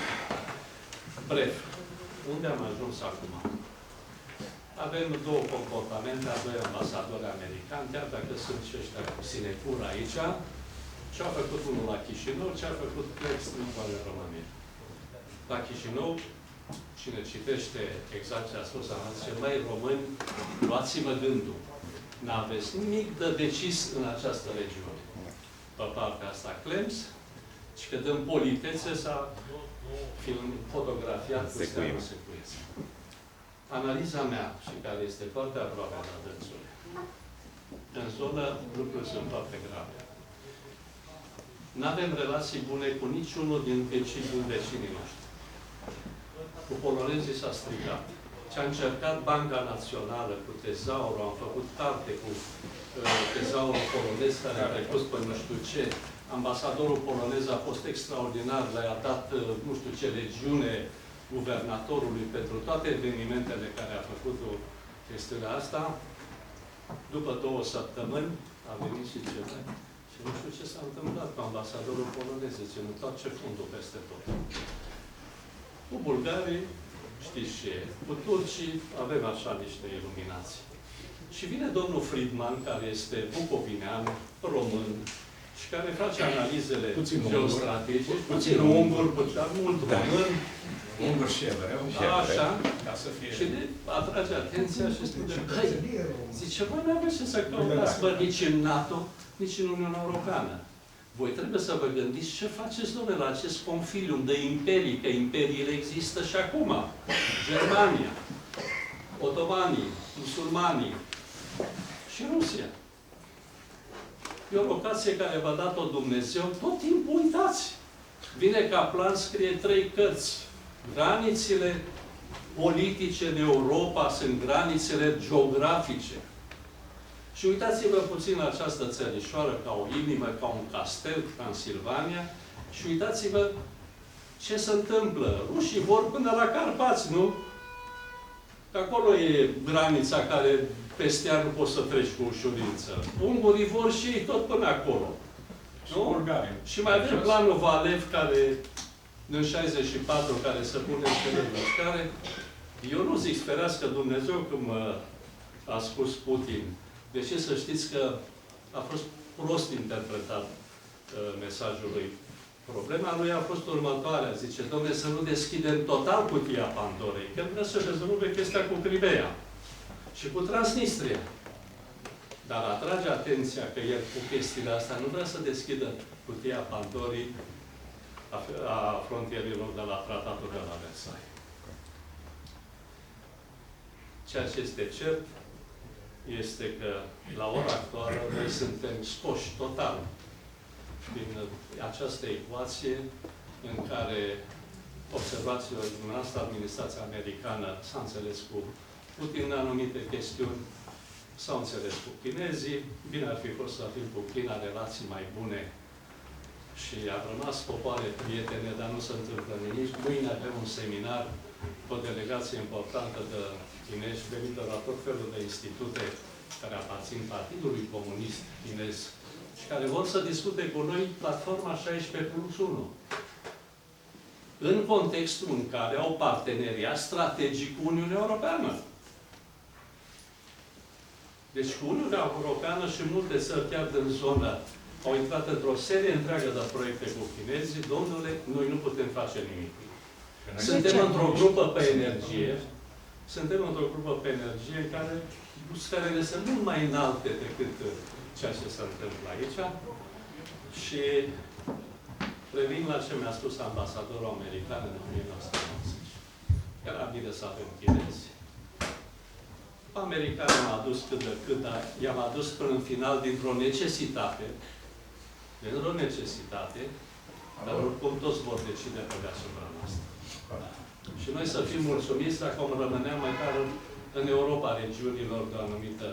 Bref, unde am ajuns acum? Avem 2 comportamente a 2 ambasadori americani, chiar dacă sunt și ăștia cu sinecură aici, ce a făcut unul la Chișinău, ce a făcut Clex în România. La Chișinău, cine citește exact ce a spus, am zis, măi, români, luați-mă gândul. N-aveți nimic de decis în această regiune. Pe partea asta, Clems, și că dăm politețe s-a fotografiat cu steagul Secuiesc. Analiza mea, și care este foarte aproape la dânsul, în zonă lucrurile sunt foarte grave. Nu avem relații bune cu niciunul din vecinii noștri. Cu polonezii s-a strigat. Ce a încercat Banca Națională cu Tezaurul, am făcut carte cu Tezaurul polonez care a trecut pe nu știu ce. Ambasadorul polonez a fost extraordinar, le-a dat nu știu ce legiune guvernatorului pentru toate evenimentele care a făcut chestiunea asta. După 2 săptămâni a venit și ceva. Și nu știu ce s-a întâmplat cu ambasadorul polonez. Zice, nu toate fundul peste tot. Cu bulgarii, știți ce e, cu turcii avem așa niște iluminații. Și vine domnul Friedman, care este bucovinean, român, și care face analizele Puțin geostrategice, puțin ungur, dar mult român, ungur și evreu, așa, ca să fie... și atrage atenția și spune, băi, zice, voi nu aveți ce să căutați, bă, nici în NATO, nici în Uniunea Europeană. Voi trebuie să vă gândiți ce faceți, domnule, la acest confilium de imperii, că imperiile există și acum. Germania, otomanii, musulmanii și Rusia. E o locație care v-a dat-o Dumnezeu, tot timpul uitați. Vine ca plan, scrie 3 cărți. Granițele politice în Europa sunt granițele geografice. Și uitați-vă puțin la această țărișoară, ca o inimă, ca un castel, Transilvania, și uitați-vă ce se întâmplă. Rușii vor până la Carpați, nu? Că acolo e granița care peste ea nu poți să treci cu ușurință. Ungurii vor și ei tot până acolo. Nu? Și mai avem planul Valev, care în 64, care se pune în cele care eu nu zic, sperească Dumnezeu când a spus Putin. Deși să știți că a fost prost interpretat mesajul lui. Problema lui a fost următoarea. Zice, dom'le, să nu deschidem total cutia Pandorei, că vrea să rezolve chestia cu Crimea și cu Transnistria. Dar atrage atenția că el cu chestiile astea nu vrea să deschidă cutia Pandorii a frontierilor de la Tratatul de la Versailles. Ceea ce este cert este că la ora actuală noi suntem scoși total din această ecuație în care, observați-vă, dumneavoastră, administrația americană s-a înțeles cu Putin în anumite chestiuni, s-au înțeles cu chinezii, bine ar fi fost să fim cu China relații mai bune și am rămas popoare prietene, dar nu se întâmplă nimic. Mâine avem un seminar cu o delegație importantă de chinezi, venită la tot felul de institute care aparțin Partidului Comunist Chinez și care vor să discute cu noi platforma 16+1. În contextul în care au parteneriat strategic cu Uniunea Europeană. Deci cu Uniunea Europeană și multe țări chiar din zonă au intrat într-o serie întreagă de proiecte cu chinezii. Domnule, noi nu putem face nimic. Suntem într-o grupă pe energie. Suntem într-o grupă pe energie în care sferele sunt mult mai înalte decât ceea ce se întâmplă aici. Și revin la ce mi-a spus ambasadorul american în 1990. Era bine să avem chinezi. Americanii m-a adus cât de cât, dar i-am adus până în final dintr-o necesitate. Dintr-o necesitate, dar oricum toți vor decide pe deasupra noastră. Și noi să fim mulțumiți dacă om rămâneam măcar în Europa regiunilor de o anumită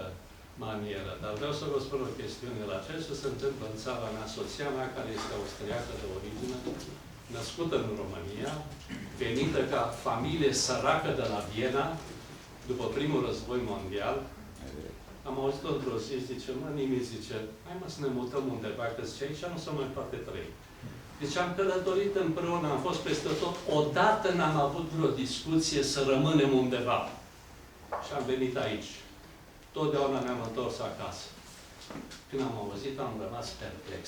manieră. Dar vreau să vă spun o chestiune la ce se întâmplă în țara mea, soția mea, care este austriacă de origine, născută în România, venită ca familie săracă de la Viena, după primul război mondial. Am auzit-o într-o zi, zice, mă, nimic, zice, hai mă să ne mutăm undeva, că zice, aici nu se mai poate trăi. Deci am călătorit împreună, am fost peste tot. Odată n-am avut vreo discuție să rămânem undeva. Și am venit aici. Totdeauna ne-am întors acasă. Când am auzit, am rămas perplex.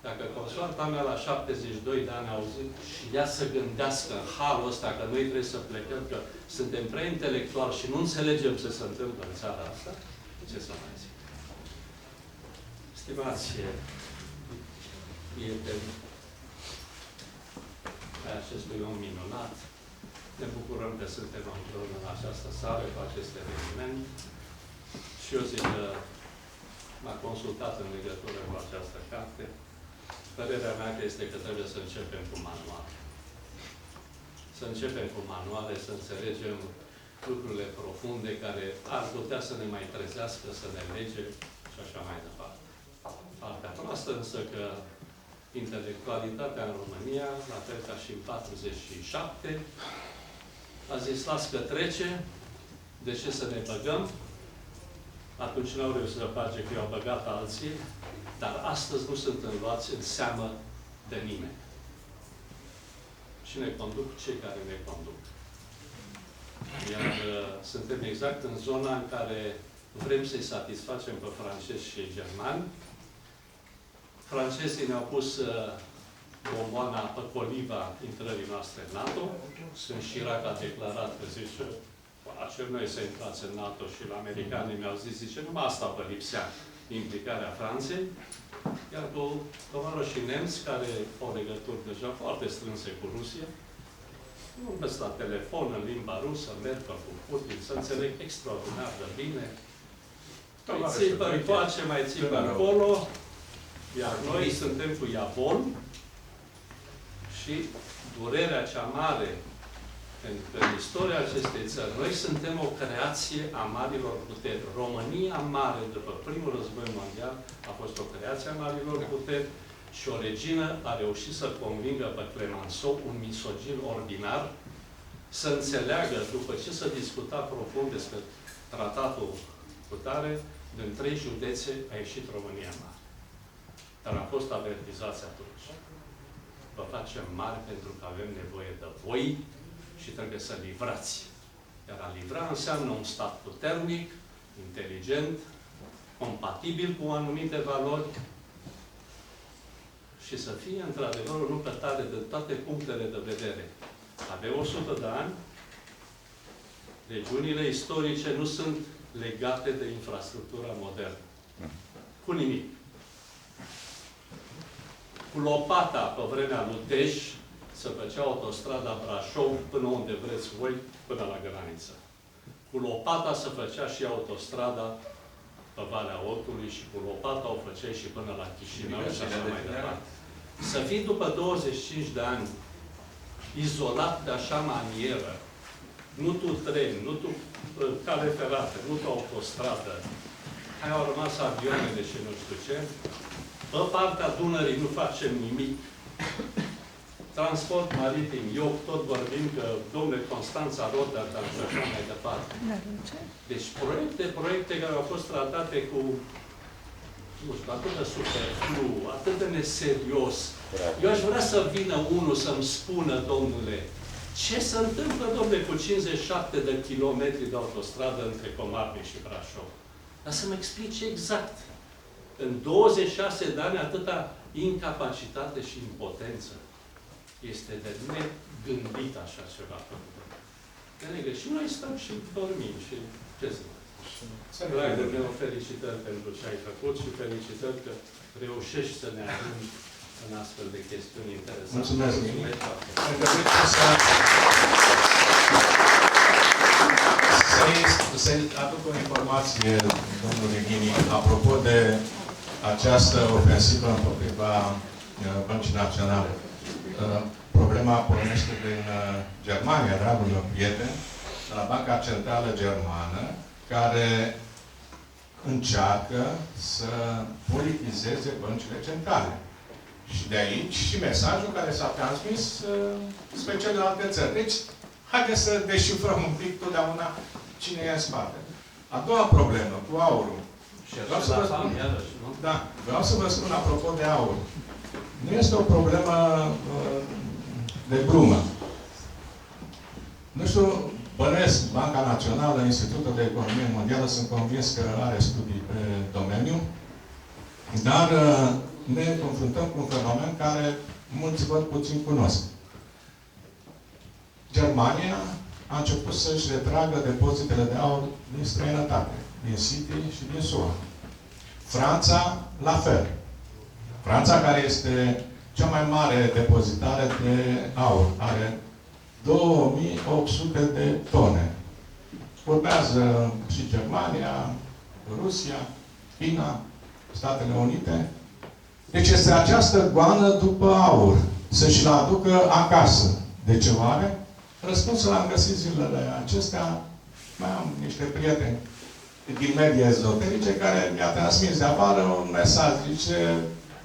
Dacă consoarta mea la 72 de ani a auzit și ea să gândească în halul ăsta că noi trebuie să plecăm, că suntem prea intelectuali și nu înțelegem ce se întâmplă în țara asta, ce să mai zic? Stimați prieteni ai acestui om minunat, ne bucurăm că suntem împreună în această sală cu acest eveniment și eu zic că m-a consultat în legătură cu această carte. Părerea mea este că trebuie să începem cu manuale. Să începem cu manuale, să înțelegem lucrurile profunde care ar putea să ne mai trezească, să ne lege și așa mai departe. Partea noastră însă că intelectualitatea în România, la fel ca și în 47, a zis, las că trece, de ce să ne băgăm? Atunci n-au reușit să face că i-au băgat alții, dar astăzi nu sunt înluați în seamă de nimeni. Și ne conduc cei care ne conduc. Iar suntem exact în zona în care vrem să-i satisfacem pe francezi și germani francezii ne-au pus bomboana pe coliva intrării noastre în NATO. Când Chirac a declarat că zice, facem noi să intrați în NATO și la americanii mi-au zis, zice, numai asta vă lipsea, implicarea Franței. Iar cu tovarășii nemți, care au legături deja foarte strânse cu Rusia, vorbesc la telefon în limba rusă, merg cu Putin, să înțeleg extraordinar de bine. Mai țipă încoace, mai țipă încolo, iar noi suntem cu Iapon și durerea cea mare în istoria acestei țări. Noi suntem o creație a marilor puteri. România mare, după primul război mondial, a fost o creație a marilor puteri și o regină a reușit să convingă pe Clemenceau, un misogin ordinar, să înțeleagă, după ce s-a discutat profund despre tratatul cu tare, din 3 județe a ieșit România mare. Dar am fost avertizați atunci. Vă facem mari pentru că avem nevoie de voi și trebuie să livrați. Iar a livra înseamnă un stat puternic, inteligent, compatibil cu anumite valori și să fie, într-adevăr, o luptă tare de toate punctele de vedere. Avem 100 de ani, regiunile istorice nu sunt legate de infrastructura modernă. Cu nimic. Cu lopata, pe vremea lui Dej, se făcea autostrada Brașov până unde vreți voi, până la graniță. Cu lopata se făcea și autostrada pe Valea Oltului și cu lopata o făceai și până la Chișinău și așa mai departe. Să fii după 25 de ani izolat de așa manieră, nu tu tren, nu tu cale ferată, nu tu autostradă, hai au rămas avioanele și nu știu ce, pe partea Dunării nu facem nimic. Transport maritim, eu tot vorbim că, domnule, Constanța Rotterdam și așa mai departe. Deci proiecte care au fost tratate cu, nu știu, atât de superflu, atât de neserios. Eu aș vrea să vină unul să-mi spună, domnule, ce se întâmplă, domnule, cu 57 de kilometri de autostradă între Comarnic și Brașov? Dar să-mi explice exact. În 26 de ani atâta incapacitate și impotență. Este de negândit așa ceva. Și noi stăm și dormim și ce să fac. Dragă meu, felicitări pentru ce ai făcut și felicitări că reușești să ne ajungi în astfel de chestiuni interesante. Mulțumesc! Să-i aduc o informație, domnule Ghini, apropo de această ofensivă împotriva Băncii Naționale. Problema pornește din Germania, dragul meu prieten, de la Banca Centrală Germană, care încearcă să politizeze băncile centrale. Și de aici și mesajul care s-a transmis spre celelalte țări. Deci, haideți să deșifrăm un pic totdeauna cine e în spate. A doua problemă, cu aurul. Vreau să vă spun apropo de aur. Nu este o problemă de glumă. Nu știu, bănesc Banca Națională, Institutul de Economie Mondială, sunt convins că are studii pe domeniu, dar ne confruntăm cu un fenomen care mulți văd puțin cunosc. Germania a început să-și retragă depozitele de aur din străinătate, din City și din SUA. Franța, la fel. Franța, care este cea mai mare depozitare de aur, are 2800 de tone. Urmează și Germania, Rusia, China, Statele Unite. Deci este această goană după aur, să-și-l aducă acasă. De ce oare? Răspunsul l-am găsit zilele acestea. Mai am niște prieteni din medii ezoterice care mi-a transmis de afară un mesaj. Zice,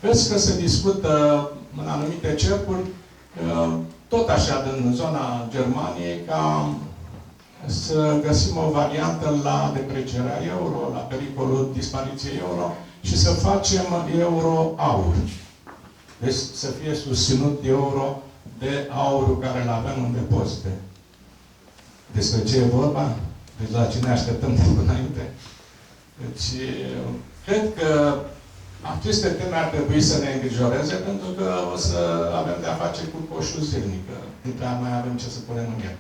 vezi că se discută în anumite cercuri, tot așa din zona Germaniei, ca să găsim o variantă la deprecierea euro, la pericolul dispariției euro și să facem euro-aur. Deci să fie susținut euro de aurul care îl avem în depozite. Despre ce e vorba? Deci la ce ne așteptăm de înainte? Deci, cred că Aceste teme ar trebui să ne îngrijoreze, pentru că o să avem de-a face cu coșul zilnic, nu prea mai avem ce să punem în el.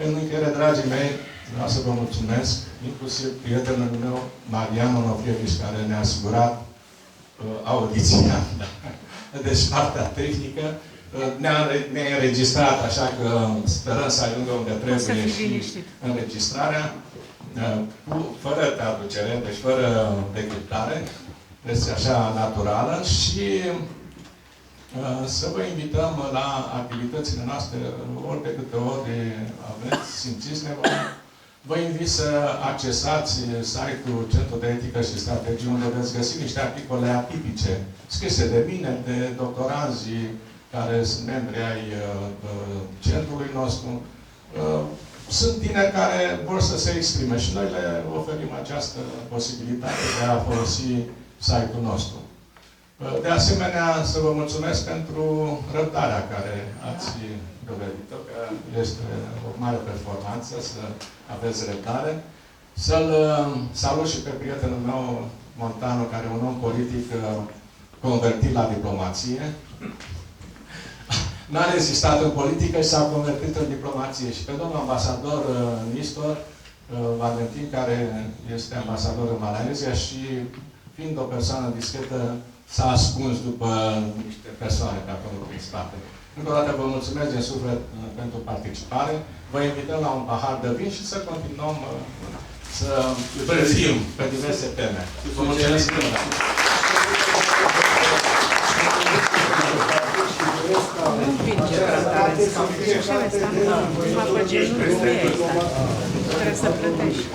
În încheiere, dragii mei, vreau să vă mulțumesc, inclusiv prietenul meu, Marian Onofrievici, care ne-a asigurat audiția. Deci partea tehnică ne-a înregistrat, așa că sperăm să ajungă unde trebuie și înregistrarea, fără traducere, deci fără decriptare, este așa naturală și să vă invităm la activitățile noastre ori de câte ori aveți, simțiți nevoie. Vă invit să accesați site-ul Centrul de Etică și Strategie, unde veți găsi niște articole atipice scrise de mine, de doctoranzii care sunt membri ai centrului nostru. Sunt tineri care vor să se exprime și noi le oferim această posibilitate de a folosi site-ul nostru. De asemenea, să vă mulțumesc pentru răbdarea care ați dovedit-o, că este o mare performanță să aveți răbdare. Să-l salut și pe prietenul meu, Montanu, care e un om politic convertit la diplomație. N-a rezistat în politică și s-a convertit în diplomație. Și pe domnul ambasador Nistor Valentin, care este ambasador în Malaysia și fiind o persoană discretă, s-a ascuns după niște persoane pe acolo prin spate. Încă o dată vă mulțumesc din suflet pentru participare. Vă invităm la un pahar de vin și să continuăm să privim pe diverse teme. Vă mulțumesc mult! Nu împinge tratare în scaun. Așa este. Numai pe genul nu e asta. Trebuie să plătești.